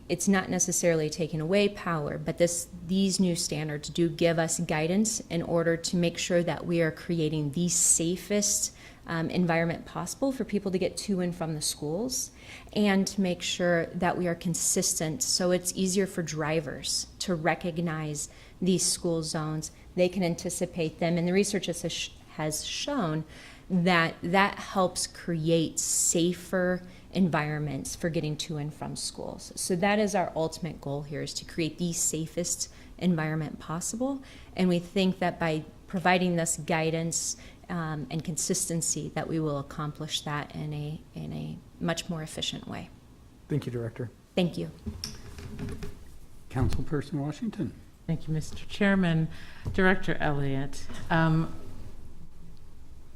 it's not necessarily taking away power, but these new standards do give us guidance in order to make sure that we are creating the safest environment possible for people to get to and from the schools, and to make sure that we are consistent so it's easier for drivers to recognize these school zones. They can anticipate them, and the research has shown that helps create safer environments for getting to and from schools. So that is our ultimate goal here, is to create the safest environment possible. And we think that by providing this guidance and consistency, that we will accomplish that in a much more efficient way. Thank you, Director. Thank you. Councilperson Washington. Thank you, Mr. Chairman. Director Elliott,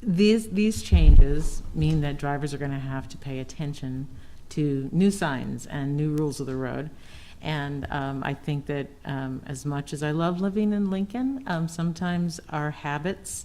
these changes mean that drivers are going to have to pay attention to new signs and new rules of the road. And I think that as much as I love living in Lincoln, sometimes our habits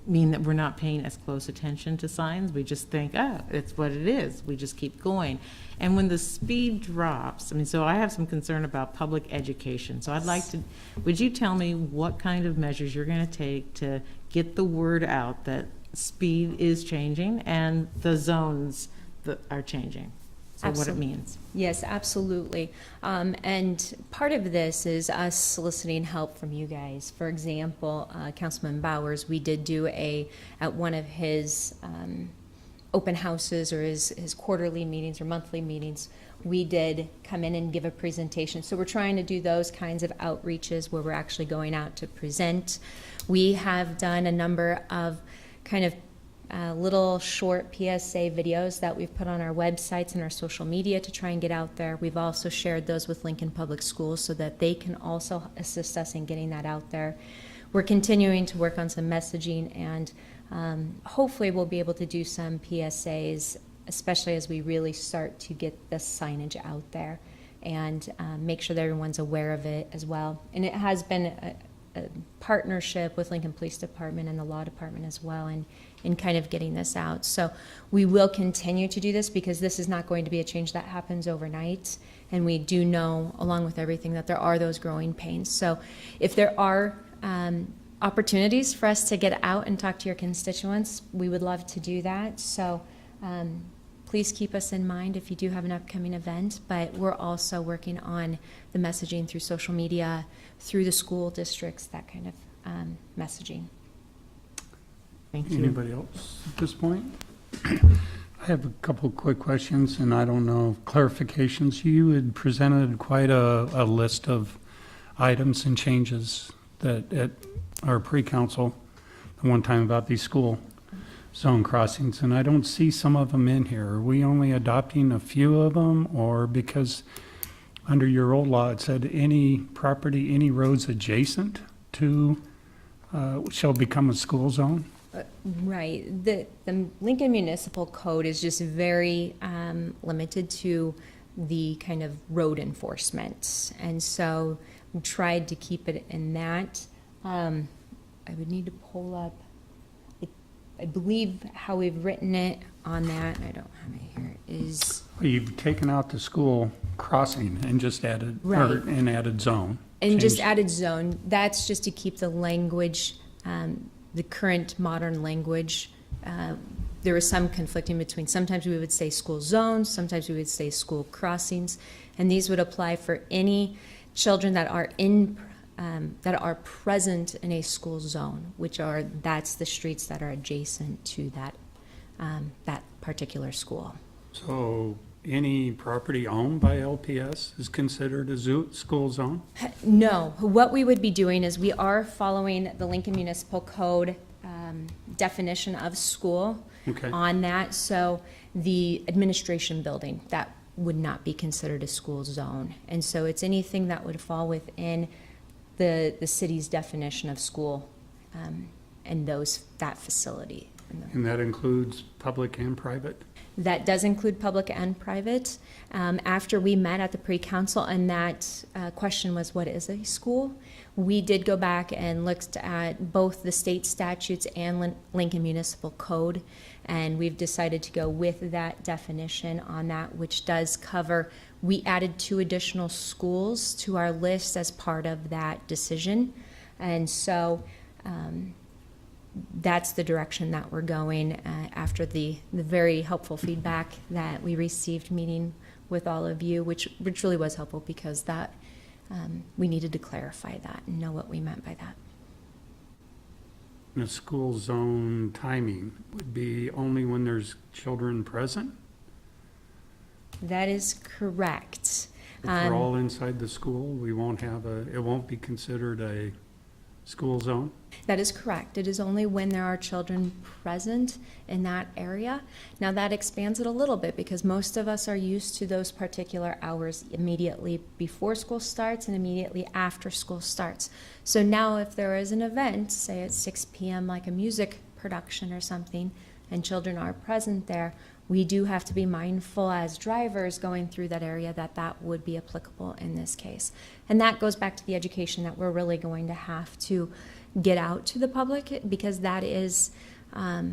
mean that we're not paying as close attention to signs. We just think, it's what it is. We just keep going. And when the speed drops, so I have some concern about public education. So I'd like to, would you tell me what kind of measures you're going to take to get the word out that speed is changing and the zones that are changing? So what it means. Yes, absolutely. And part of this is us soliciting help from you guys. For example, Councilman Bowers, we did do at one of his open houses, or his quarterly meetings or monthly meetings, we did come in and give a presentation. So we're trying to do those kinds of outreaches where we're actually going out to present. We have done a number of kind of little short PSA videos that we've put on our websites and our social media to try and get out there. We've also shared those with Lincoln Public Schools so that they can also assist us in getting that out there. We're continuing to work on some messaging, and hopefully we'll be able to do some PSAs, especially as we really start to get the signage out there, and make sure that everyone's aware of it as well. And it has been a partnership with Lincoln Police Department and the Law Department as well in kind of getting this out. So we will continue to do this, because this is not going to be a change that happens overnight. And we do know, along with everything, that there are those growing pains. So if there are opportunities for us to get out and talk to your constituents, we would love to do that. So please keep us in mind if you do have an upcoming event. But we're also working on the messaging through social media, through the school districts, that kind of messaging. Thank you. Anybody else at this point? I have a couple of quick questions, and I don't know, clarifications. You had presented quite a list of items and changes that at our pre-council the one time about these school zone crossings, and I don't see some of them in here. Are we only adopting a few of them, or because under your old law it said any property, any roads adjacent to shall become a school zone? Right. The Lincoln Municipal Code is just very limited to the kind of road enforcement. And so we tried to keep it in that. I would need to pull up, I believe how we've written it on that. I don't have it here. Is You've taken out the school crossing and just added, Right. and added zone. And just Changed- added zone. That's just to keep the language the current modern language, there was some conflicting between, sometimes we would say school zones, sometimes we would say school crossings, and these would apply for any children that are that are present in a school zone, that's the streets that are adjacent to that particular school. So any property owned by LPS is considered a school zone? No, what we would be doing is we are following the Lincoln Municipal Code definition of school on that. So the administration building, that would not be considered a school zone. And so it's anything that would fall within the city's definition of school and that facility. And that includes public and private? That does include public and private. After we met at the pre-council and that question was, what is a school? We did go back and looked at both the state statutes and Lincoln Municipal Code, and we've decided to go with that definition on that, which does cover, we added 2 additional schools to our list as part of that decision. And so that's the direction that we're going after the very helpful feedback that we received meeting with all of you, which really was helpful because that we needed to clarify that and know what we meant by that. The school zone timing would be only when there's children present? That is correct. If they're all inside the school, it won't be considered a school zone? That is correct. It is only when there are children present in that area. Now that expands it a little bit because most of us are used to those particular hours immediately before school starts and immediately after school starts. So now if there is an event, say at 6 p.m. like a music production or something, and children are present there, we do have to be mindful as drivers going through that area that would be applicable in this case. And that goes back to the education that we're really going to have to get out to the public because that is a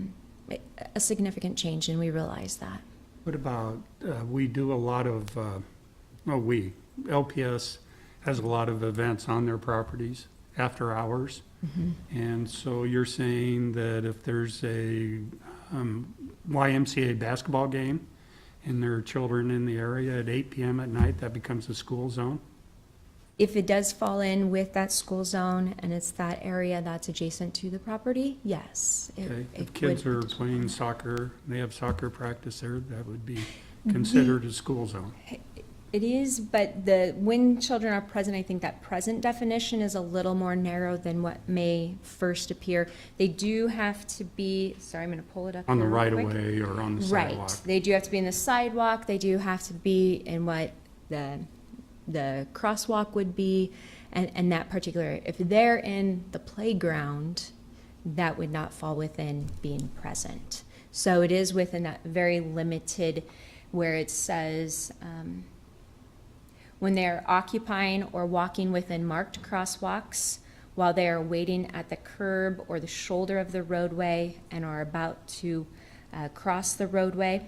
significant change and we realize that. What about, we do a lot of, LPS has a lot of events on their properties after hours. And so you're saying that if there's a YMCA basketball game and there are children in the area at 8 p.m. at night, that becomes a school zone? If it does fall in with that school zone and it's that area that's adjacent to the property, yes. If kids are playing soccer, they have soccer practice there, that would be considered a school zone? It is, but when children are present, I think that present definition is a little more narrow than what may first appear. They do have to be, sorry, I'm going to pull it up On the here real right of quick. way or on the sidewalk? Right. They do have to be in the sidewalk. They do have to be in what the crosswalk would be, and that particular, if they're in the playground, that would not fall within being present. So it is within that very limited, where it says, when they're occupying or walking within marked crosswalks while they are waiting at the curb or the shoulder of the roadway and are about to cross the roadway,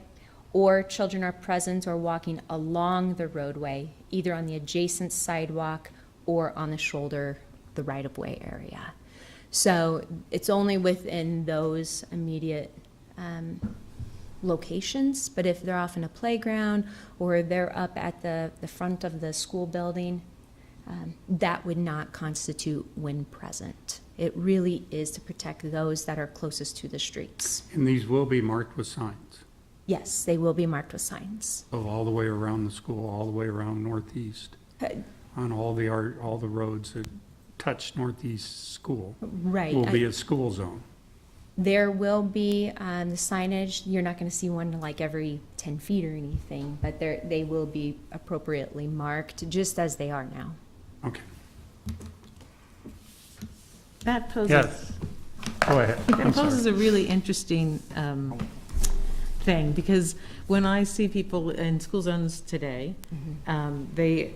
or children are present or walking along the roadway, either on the adjacent sidewalk or on the shoulder, the right-of-way area. So it's only within those immediate locations, but if they're off in a playground or they're up at the front of the school building, that would not constitute when present. It really is to protect those that are closest to the streets. And these will be marked with signs? Yes, they will be marked with signs. So all the way around the school, all the way around Northeast, on all the roads that touch Northeast School? Right. Will be a school zone? There will be the signage. You're not going to see one like every 10 feet or anything, but they will be appropriately marked, just as they are now. Okay. That poses, Yes. Go ahead. I'm that sorry. poses a really interesting thing, because when I see people in school zones today, they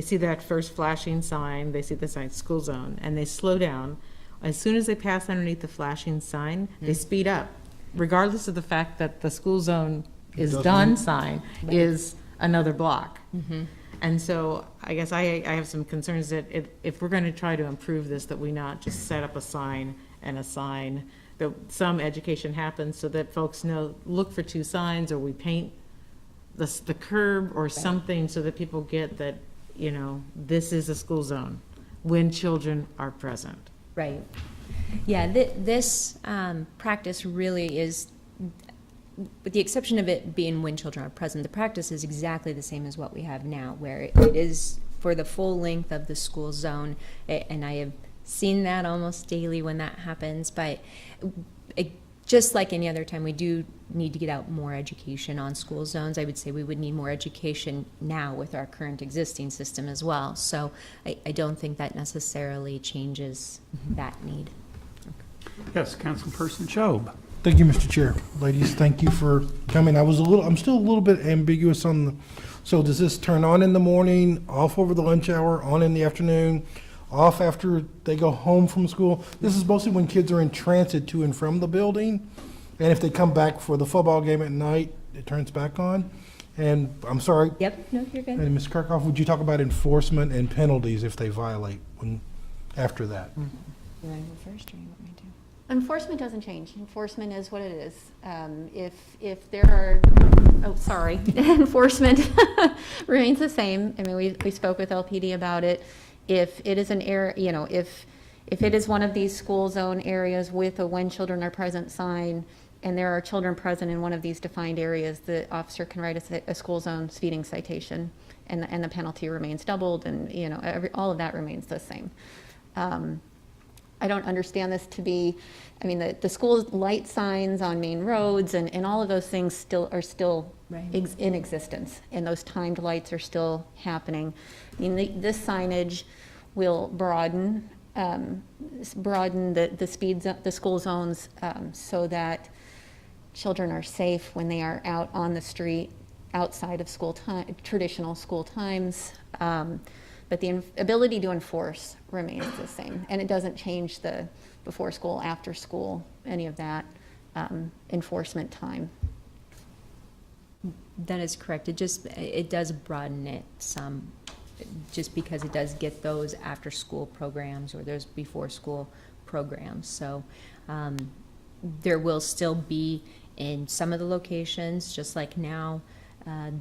see that first flashing sign, they see the sign school zone, and they slow down. As soon as they pass underneath the flashing sign, they speed up, regardless of the fact that the school zone is done sign is another block. And so I guess I have some concerns that if we're going to try to improve this, that we not just set up a sign and a sign. Some education happens so that folks know, look for two signs, or we paint the curb or something so that people get that, this is a school zone when children are present. Right. Yeah, this practice really is, with the exception of it being when children are present, the practice is exactly the same as what we have now, where it is for the full length of the school zone. And I have seen that almost daily when that happens. But just like any other time, we do need to get out more education on school zones. I would say we would need more education now with our current existing system as well. So I don't think that necessarily changes that need. Yes, Councilperson Job. Thank you, Mr. Chair. Ladies, thank you for coming. I'm still a little bit ambiguous on so does this turn on in the morning, off over the lunch hour, on in the afternoon, off after they go home from school? This is mostly when kids are in transit to and from the building. And if they come back for the football game at night, it turns back on. And I'm sorry. Yep, no, you're good. And Ms. Kirkhoff, would you talk about enforcement and penalties if they violate after that? You want to go first, or you want me to? Enforcement doesn't change. Enforcement is what it is. If there are, enforcement remains the same. I mean, we spoke with LPD about it. If it is an area, if it is one of these school zone areas with a when children are present sign, and there are children present in one of these defined areas, the officer can write a school zone speeding citation, and the penalty remains doubled, and all of that remains the same. I don't understand this to be, the school light signs on main roads and all of those things are still Right. in existence, and those timed lights are still happening. This signage will broaden the school zones so that children are safe when they are out on the street outside of school time, traditional school times. But the ability to enforce remains the same, and it doesn't change the before school, after school, any of that enforcement time. That is correct. It does broaden it some, just because it does get those after-school programs or those before-school programs. So there will still be, in some of the locations, just like now,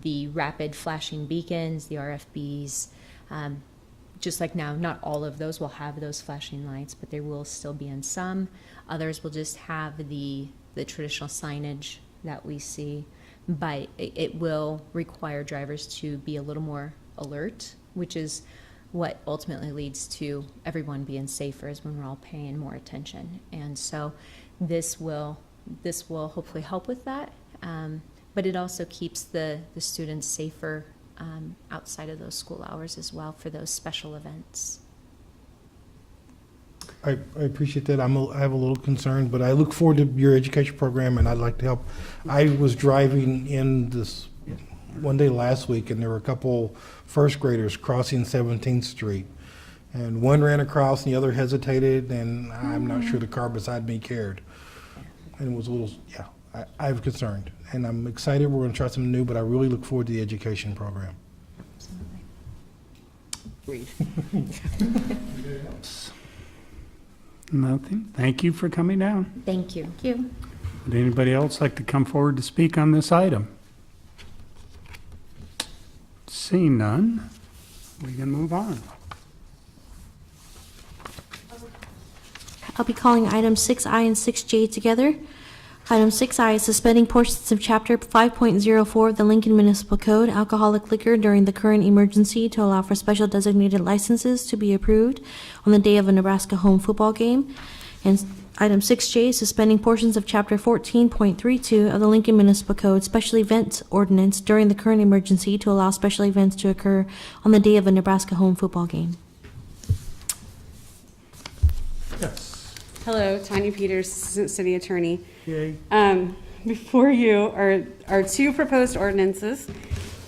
the rapid flashing beacons, the RFBs. Just like now, not all of those will have those flashing lights, but they will still be in some. Others will just have the traditional signage that we see, but it will require drivers to be a little more alert, which is what ultimately leads to everyone being safer, is when we're all paying more attention. And so this will hopefully help with that, but it also keeps the students safer outside of those school hours as well for those special events. I appreciate that. I have a little concern, but I look forward to your education program, and I'd like to help. I was driving in this one day last week, and there were a couple first graders crossing 17th Street, and one ran across and the other hesitated, and I'm not sure the car beside me cared. And it was a little, I'm concerned, and I'm excited. We're going to try something new, but I really look forward to the education program. Agreed. Nothing. Thank you for coming down. Thank you. Thank you. Would anybody else like to come forward to speak on this item? Seeing none, we can move on. I'll be calling items 6I and 6J together. Item 6I is suspending portions of Chapter 5.04 of the Lincoln Municipal Code, alcoholic liquor, during the current emergency to allow for special designated licenses to be approved on the day of a Nebraska home football game. And item 6J is suspending portions of Chapter 14.32 of the Lincoln Municipal Code, special events ordinance, during the current emergency to allow special events to occur on the day of a Nebraska home football game. Yes. Hello, Tanya Peters, Assistant City Attorney. Yay. Before you are two proposed ordinances.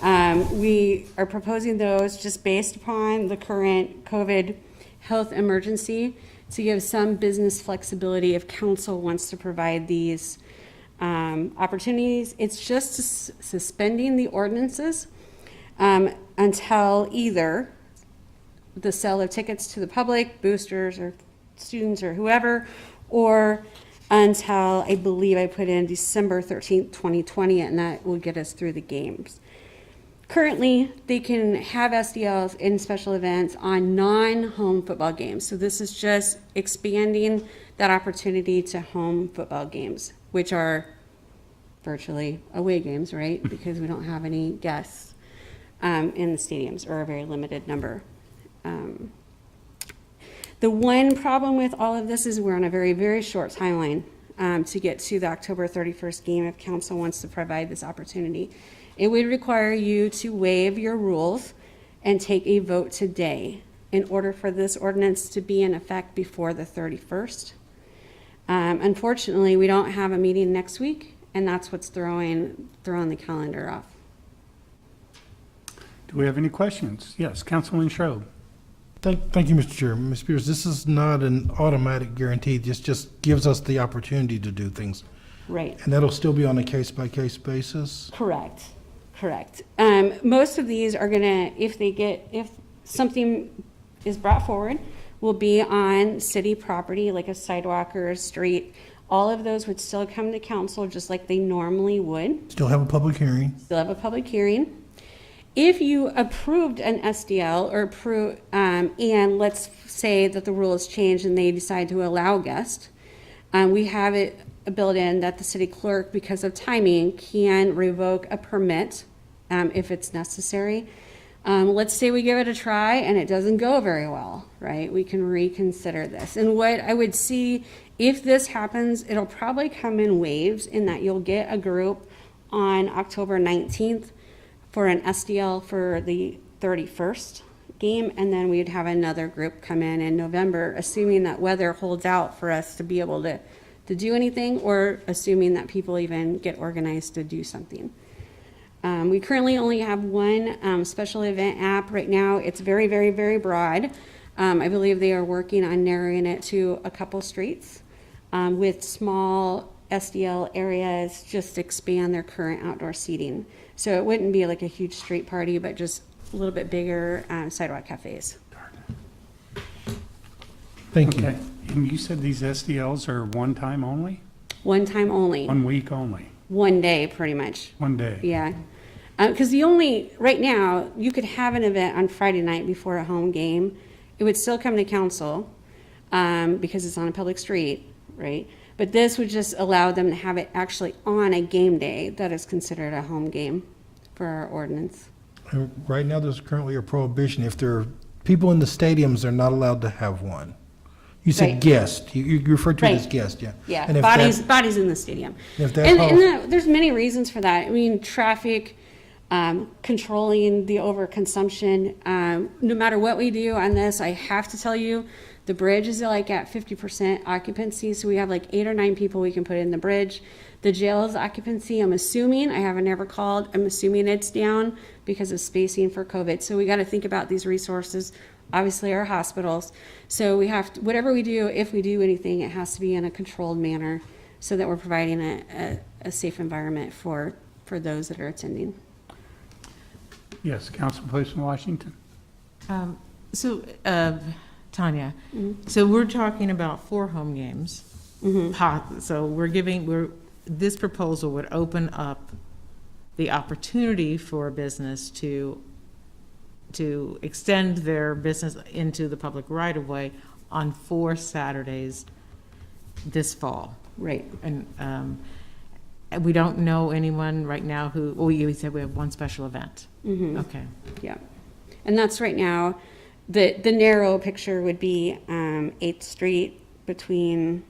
We are proposing those just based upon the current COVID health emergency to give some business flexibility if council wants to provide these opportunities. It's just suspending the ordinances until either the sale of tickets to the public, boosters or students or whoever, or until, I believe I put in December 13th, 2020, and that will get us through the games. Currently, they can have SDLs in special events on non-home football games. So this is just expanding that opportunity to home football games, which are virtually away games, right? Because we don't have any guests in the stadiums, or a very limited number. The one problem with all of this is we're on a very, very short timeline to get to the October 31st game if council wants to provide this opportunity. It would require you to waive your rules and take a vote today in order for this ordinance to be in effect before the 31st. Unfortunately, we don't have a meeting next week, and that's what's throwing the calendar off. Do we have any questions? Yes, Councilman Schroed. Thank you, Mr. Chairman. Ms. Spears, this is not an automatic guarantee. This just gives us the opportunity to do things. Right. And that'll still be on a case-by-case basis? Correct. Most of these are gonna, if something is brought forward, will be on city property, like a sidewalk or a street. All of those would still come to council just like they normally would. Still have a public hearing? Still have a public hearing. If you approved an SDL or and let's say that the rules change and they decide to allow guests, we have it built in that the city clerk, because of timing, can revoke a permit if it's necessary. Let's say we give it a try and it doesn't go very well, right? We can reconsider this. And what I would see if this happens, it'll probably come in waves, in that you'll get a group on October 19th for an SDL for the 31st game, and then we'd have another group come in November, assuming that weather holds out for us to be able to do anything, or assuming that people even get organized to do something. We currently only have one special event app right now. It's very, very, very broad. I believe they are working on narrowing it to a couple streets with small SDL areas, just to expand their current outdoor seating. So it wouldn't be like a huge street party, but just a little bit bigger sidewalk cafes. Thank you. Okay. And you said these SDLs are one time only? One time only. 1 week only? One day, pretty much. 1 day? Yeah. Because right now, you could have an event on Friday night before a home game. It would still come to council because it's on a public street, right? But this would just allow them to have it actually on a game day that is considered a home game for our ordinance. Right now, there's currently a prohibition. If there are people in the stadiums, they're not allowed to have one. You said Right. guest. You referred to it as Right. guest, yeah. Yeah, And if bodies in the stadium. If that And there's many reasons for that. I mean, traffic, controlling the overconsumption. No matter what we do on this, I have to tell you, the bridge is like at 50% occupancy, so we have like 8 or 9 people we can put in the bridge. The jail's occupancy, I'm assuming, I haven't ever called, I'm assuming it's down because of spacing for COVID. So we got to think about these resources, obviously our hospitals. So we have to, whatever we do, if we do anything, it has to be in a controlled manner so that we're providing a safe environment for those that are attending. Yes, Councilperson Washington. Tanya, so we're talking about 4 home games. So this proposal would open up the opportunity for a business to extend their business into the public right-of-way on 4 Saturdays this fall. Right. And we don't know anyone right now who, you said we have one special event. Okay. Yeah. And that's right now. The narrow picture would be 8th Street between,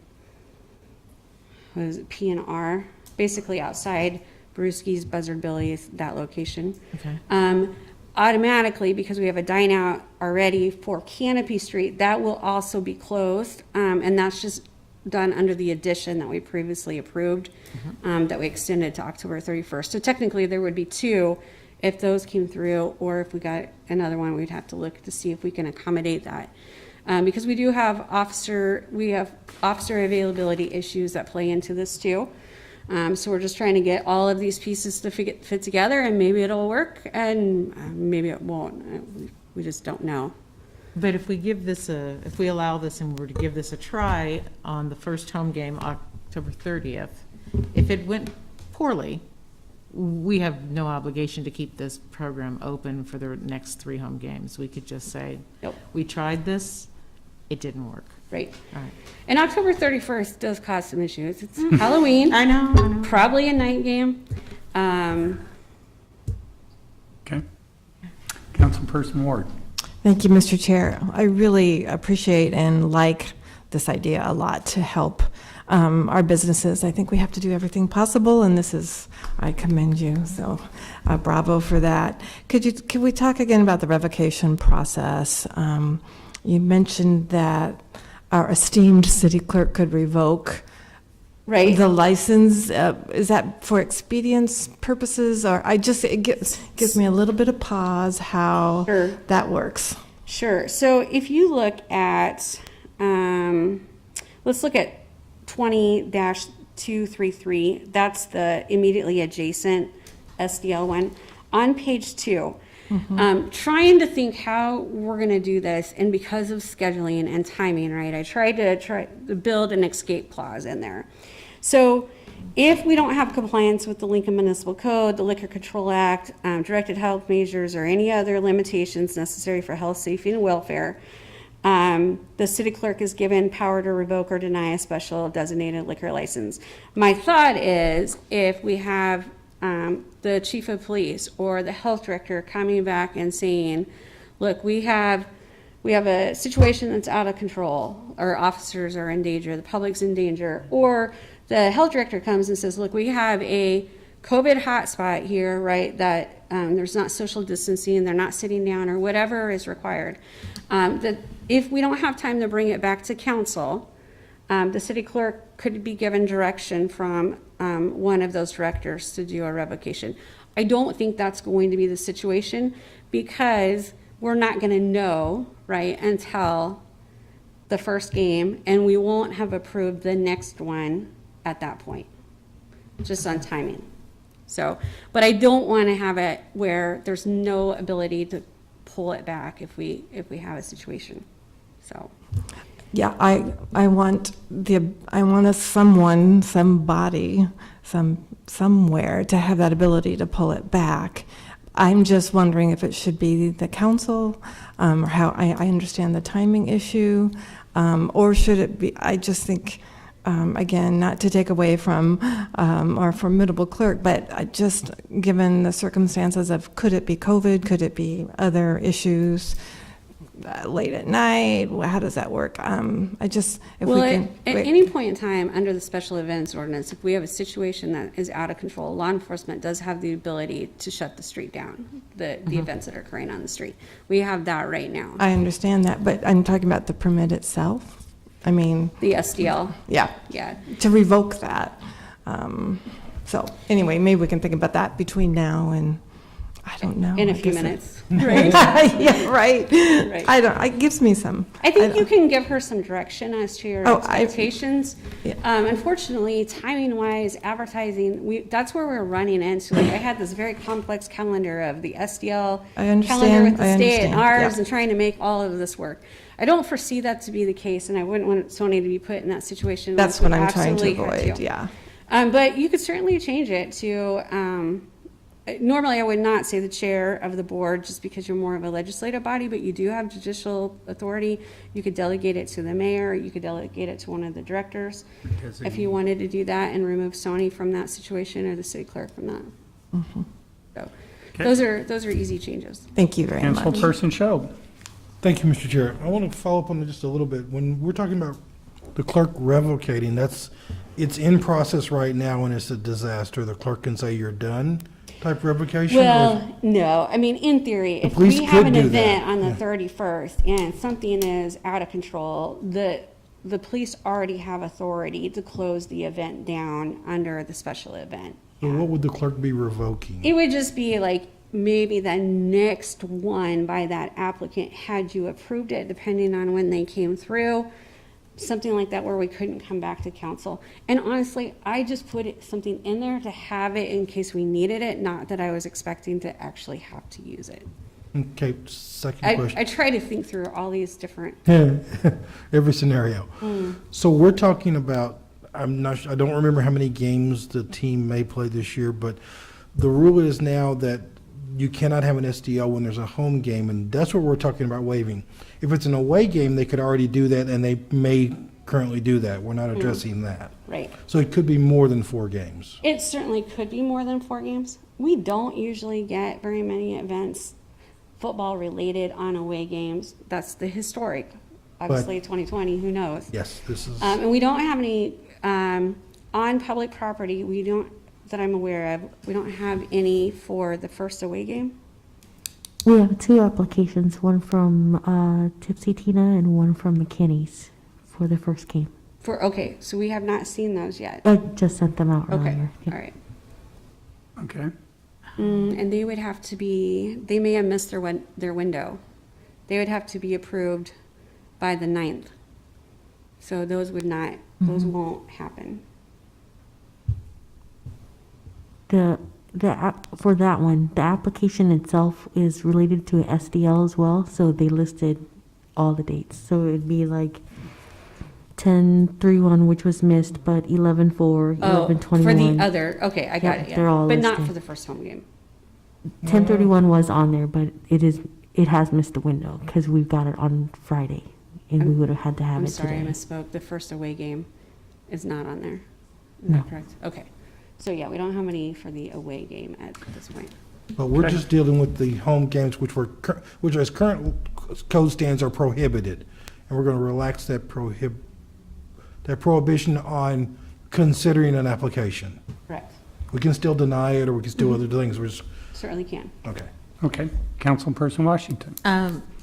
what is it, P and R, basically outside Brewski's, Buzzard Billy's, that location. Okay. Automatically, because we have a dine out already for Canopy Street, that will also be closed. And that's just done under the addition that we previously approved, that we extended to October 31st. So technically there would be 2 if those came through, or if we got another one, we'd have to look to see if we can accommodate that. Because we do have officer availability issues that play into this too. So we're just trying to get all of these pieces to fit together, and maybe it'll work and maybe it won't. We just don't know. But if we give this if we allow this and were to give this a try on the first home game, October 30th, if it went poorly, we have no obligation to keep this program open for the next 3 home games. We could just say, Nope. we tried this, it didn't work. Right. All right. And October 31st does cause some issues. It's Halloween. I know. Probably a night game. Okay. Councilperson Ward. Thank you, Mr. Chair. I really appreciate and like this idea a lot to help our businesses. I think we have to do everything possible, and I commend you. So, bravo for that. Could we talk again about the revocation process? You mentioned that our esteemed city clerk could revoke the license. Is that for expedience purposes, or it gives me a little bit of pause how that works. Sure. So if you look at, let's look at 20-233. That's the immediately adjacent SDL one. On page 2, trying to think how we're going to do this, and because of scheduling and timing, right, I tried to build an escape clause in there. So if we don't have compliance with the Lincoln Municipal Code, the Liquor Control Act, directed health measures, or any other limitations necessary for health, safety, and welfare, the city clerk is given power to revoke or deny a special designated liquor license. My thought is, if we have the chief of police or the health director coming back and saying, look, we have a situation that's out of control, our officers are in danger, the public's in danger, or the health director comes and says, look, we have a COVID hotspot here, right, that there's not social distancing, they're not sitting down, or whatever is required. That if we don't have time to bring it back to council, the city clerk could be given direction from one of those directors to do a revocation. I don't think that's going to be the situation, because we're not going to know, right, until the first game, and we won't have approved the next one at that point, just on timing. So, but I don't want to have it where there's no ability to pull it back if we have a situation. So. Yeah, I want somebody, somewhere to have that ability to pull it back. I'm just wondering if it should be the council, or how I understand the timing issue, or should it be, I just think, again, not to take away from our formidable clerk, but just given the circumstances of, could it be COVID, could it be other issues, late at night, how does that work? At any point in time, under the special events ordinance, if we have a situation that is out of control, law enforcement does have the ability to shut the street down, the events that are occurring on the street. We have that right now. I understand that, but I'm talking about the permit itself. I mean, the SDL. Yeah. Yeah. To revoke that. So anyway, maybe we can think about that between now and, I don't know. In a few minutes. Right. Yeah, right. Right. It gives me some. I think you can give her some direction as to your expectations. Yeah. Unfortunately, timing-wise, advertising, that's where we're running into. Like, I had this very complex calendar of the SDL calendar with the state and ours, and trying to make all of this work. I don't foresee that to be the case, and I wouldn't want Sony to be put in that situation. That's what I'm trying to avoid, yeah. But you could certainly change it to, normally I would not say the chair of the board, just because you're more of a legislative body, but you do have judicial authority. You could delegate it to the mayor, you could delegate it to one of the directors, if you wanted to do that, and remove Sony from that situation, or the city clerk from that. So, those are easy changes. Thank you very much. Councilperson Shob. Thank you, Mr. Chair. I want to follow up on it just a little bit. When we're talking about the clerk revocating, it's in process right now and it's a disaster. The clerk can say you're done type revocation? Well, no. I mean, in theory, if we have an event on the 31st and something is out of control, the police already have authority to close the event down under the special event. So what would the clerk be revoking? It would just be like maybe the next one by that applicant, had you approved it, depending on when they came through, something like that, where we couldn't come back to council. And honestly, I just put something in there to have it in case we needed it, not that I was expecting to actually have to use it. Okay, second I question. try to think through all these different. Every scenario. Mm. So we're talking about, I don't remember how many games the team may play this year, but the rule is now that you cannot have an SDL when there's a home game, and that's what we're talking about waiving. If it's an away game, they could already do that, and they may currently do that. We're not addressing that. Right. So it could be more than 4 games. It certainly could be more than 4 games. We don't usually get very many events football related on away games. That's the historic. Obviously, 2020, who knows? Yes, this is. And we don't have any on public property. We don't, that I'm aware of. We don't have any for the first away game. We have 2 applications, one from Tipsy Tina and one from McKinney's for the first game. Okay, so we have not seen those yet. I just sent them out Okay, earlier. all right. Okay. And they would have to be, they may have missed their window. They would have to be approved by the 9th. So those would not, those won't happen. For that one, the application itself is related to an SDL as well, so they listed all the dates. So it'd be like 10/3/1, which was missed, but 11/4, 11/21. For the other, okay, I got it, yeah. They're all But not listed. for the first home game. 10/31 was on there, but it has missed the window because we've got it on Friday, and we would have had to have I'm it sorry, I today. misspoke. The first away game is not on there. Is No. that correct? Okay. So yeah, we don't have any for the away game at this point. But we're just dealing with the home games, which as current code stands are prohibited. And we're going to relax that prohibition on considering an application. Correct. We can still deny it, or we can still do other things. We're just, Certainly can. okay. Okay. Councilperson Washington.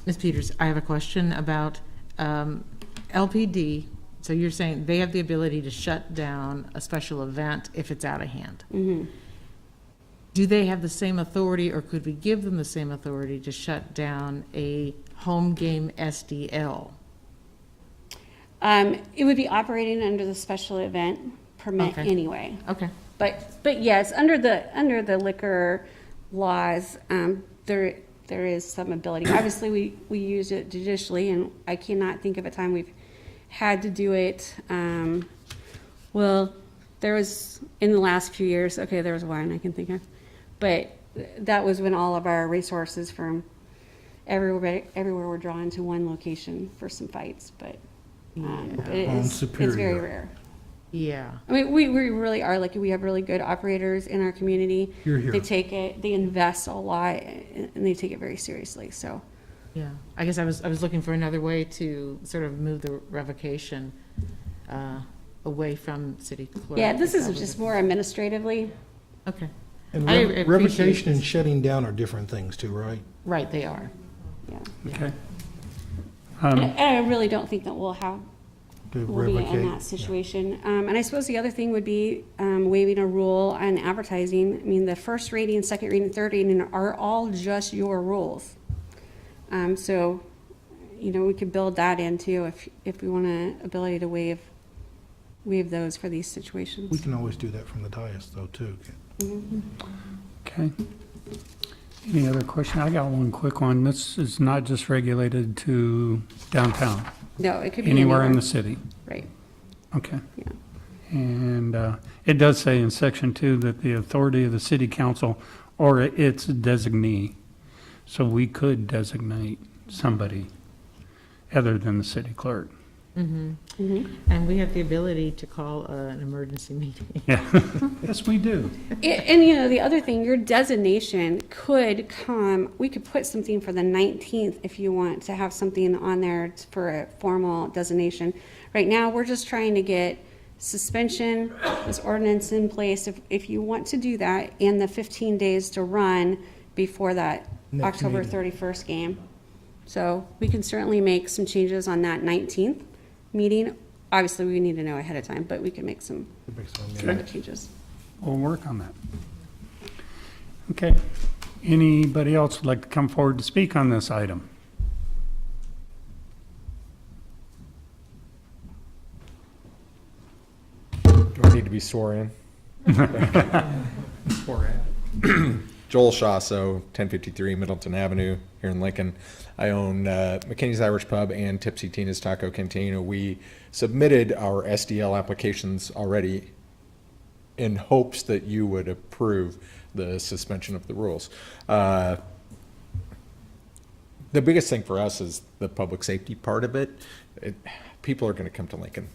Ms. Peters, I have a question about LPD. So you're saying they have the ability to shut down a special event if it's out of hand. Mm-hmm. Do they have the same authority, or could we give them the same authority to shut down a home game SDL? It would be operating under the special event permit Okay. anyway. Okay. But yes, under the liquor laws, there is some ability. Obviously, we use it judicially, and I cannot think of a time we've had to do it. Well, there was in the last few years. Okay, there was one I can think of, but that was when all of our resources from everywhere were drawn to one location for some fights. But it's very rare. Yeah. I mean, we really are lucky. We have really good operators in our community. Hear, hear. They invest a lot, and they take it very seriously. So, Yeah, I guess I was looking for another way to sort of move the revocation away from city clerk. yeah, this if is that was just a- more administratively. Okay. And I appreciate revocation and this. shutting down are different things too, right? Right, they are. Yeah. Okay. And I really don't think that we'll be in Revocate. that situation. And I suppose the other thing would be waiving a rule on advertising. I mean, the first reading, second reading, third reading are all just your rules. So, we could build that in too if we want an ability to waive those for these situations. We can always do that from the dais though, too. Mhm. Okay. Any other question? I got one quick one. This is not just regulated to downtown. No, it could be Anywhere in the city. Right. Okay. Yeah. And it does say in section 2 that the authority of the city council or its designee. So we could designate somebody other than the city clerk. And we have the ability to call an emergency meeting. Yeah. Yes, we do. And the other thing, your designation could come, we could put something for the 19th if you want to have something on there for a formal designation. Right now, we're just trying to get suspension, this ordinance in place, if you want to do that, and the 15 days to run before that Next October meeting. 31st game. So we can certainly make some changes on that 19th meeting. Obviously, we need to know ahead of time, but we can make some other changes. We'll work on that. Okay. Anybody else would like to come forward to speak on this item? Do I need to be sworn in? Joel Shasso, 1053 Middleton Avenue here in Lincoln. I own McKinney's Irish Pub and Tipsy Tina's Taco Cantina. We submitted our SDL applications already in hopes that you would approve the suspension of the rules. The biggest thing for us is the public safety part of it. People are going to come to Lincoln.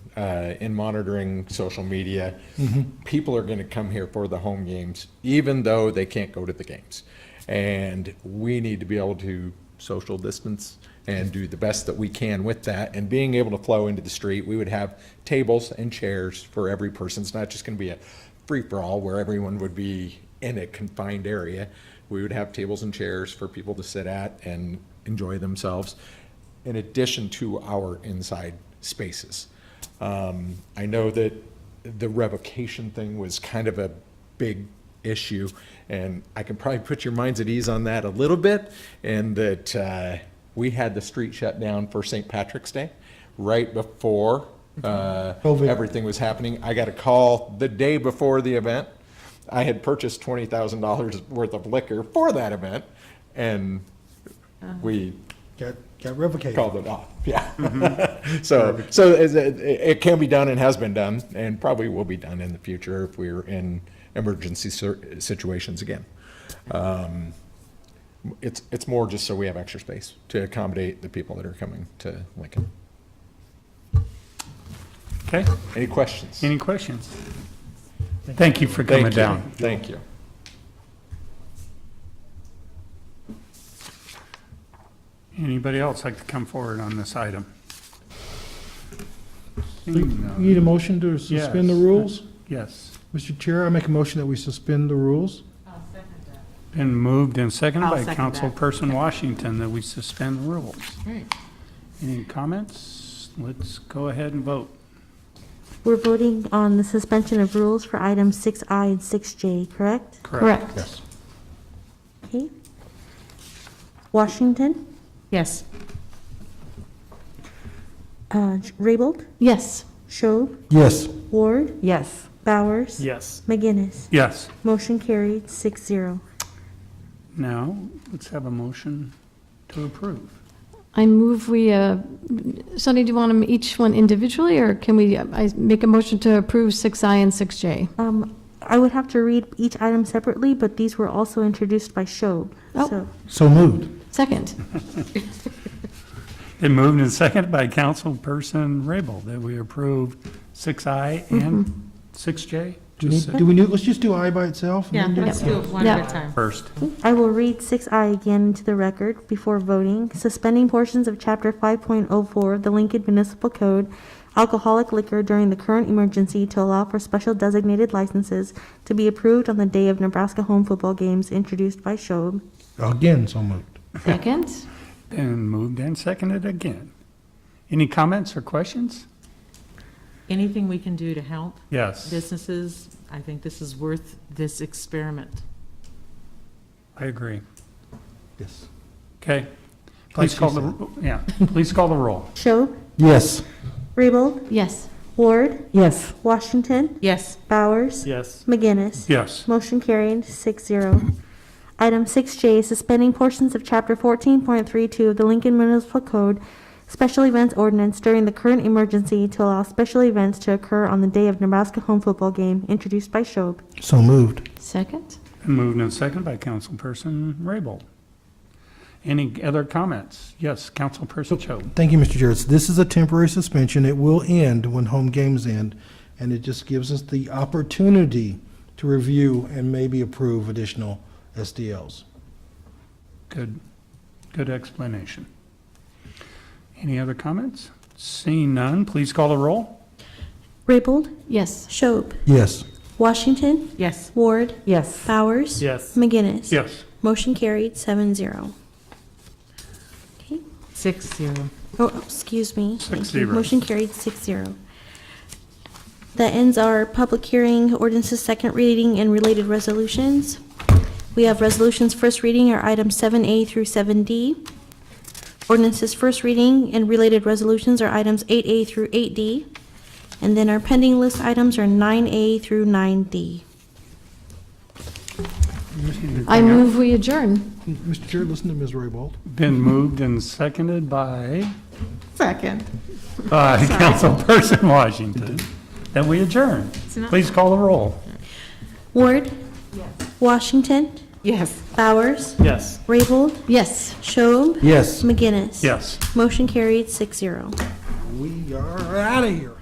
In monitoring social media, people are going to come here for the home games, even though they can't go to the games. And we need to be able to social distance and do the best that we can with that. And being able to flow into the street, we would have tables and chairs for every person. It's not just going to be a free-for-all where everyone would be in a confined area. We would have tables and chairs for people to sit at and enjoy themselves, in addition to our inside spaces. I know that the revocation thing was kind of a big issue, and I can probably put your minds at ease on that a little bit, and that we had the street shut down for St. Patrick's Day right before everything was happening. I got a call the day before the event. I had purchased $20,000 worth of liquor for that event, and we Got revocated. called it off. Yeah. So it can be done and has been done, and probably will be done in the future if we're in emergency situations again. It's more just so we have extra space to accommodate the people that are coming to Lincoln. Okay. Any questions? Any questions? Thank you for coming down. Thank you. Anybody else like to come forward on this item? You need a motion to suspend the rules? Yes. Mr. Chair, I make a motion that we suspend the rules. Been moved and seconded I'll by second that. Councilperson Washington that we suspend the rules. Right. Any comments? Let's go ahead and vote. We're voting on the suspension of rules for items 6I and 6J, correct? Correct. Yes. Okay. Washington, Yes. Raybold, Yes. Schob, Yes. Ward, Yes. Bowers, Yes. McGinnis. Yes. Motion carried, 6-0. Now, let's have a motion to approve. I move we, Sonny, do you want them each one individually, or can we, I make a motion to approve 6I and 6J? I would have to read each item separately, but these were also introduced by Schob. Oh. So So moved. Second. Been moved and seconded by Councilperson Raybold that we approve 6I and 6J. Just Let's just do I by itself? and Yeah, then do let's that? do it one at a time. first. I will read 6I again into the record before voting. Suspending portions of Chapter 5.04 of the Lincoln Municipal Code, alcoholic liquor during the current emergency to allow for special designated licenses to be approved on the day of Nebraska home football games, introduced by Schob. Again, so moved. Second. Been moved and seconded again. Any comments or questions? Anything we can do to help Yes, businesses, I think this is worth this experiment. I agree. Yes. Okay. Please Like call she the, please call the roll. Schob, Yes. Raybold, Yes. Ward, Yes. Washington, Yes. Bowers, Yes. McGinnis. Yes. Motion carried, 6-0. Item 6J, suspending portions of Chapter 14.32 of the Lincoln Municipal Code, Special Events Ordinance during the current emergency to allow special events to occur on the day of Nebraska home football game, introduced by Schob. So moved. Second. Been moved and seconded by Councilperson Raybold. Any other comments? Yes, Councilperson Cho. Thank you, Mr. Jarrett. This is a temporary suspension. It will end when home games end, and it just gives us the opportunity to review and maybe approve additional SDLs. Good explanation. Any other comments? Seeing none, please call the roll. Raybold, Yes. Schob, Yes. Washington, Yes. Ward, Yes. Bowers, Yes. McGinnis. Yes. Motion carried, 7-0. Okay. 6-0. Oh, excuse me. Thank you. 6-0. Motion carried, 6-0. That ends our public hearing, ordinances second reading, and related resolutions. We have resolutions first reading are items 7A through 7D. Ordinances first reading and related resolutions are items 8A through 8D. And then our pending list items are 9A through 9D. I move we adjourn. Mr. Chair, listen to Ms. Raybold. Been moved and seconded by Second. Councilperson Washington, that we adjourn. Please call the roll. Ward? Washington? Yes. Bowers? Yes. Raybold? Yes. Schob? Yes. McGinnis? Yes. Motion carried 6-0. We are out of here.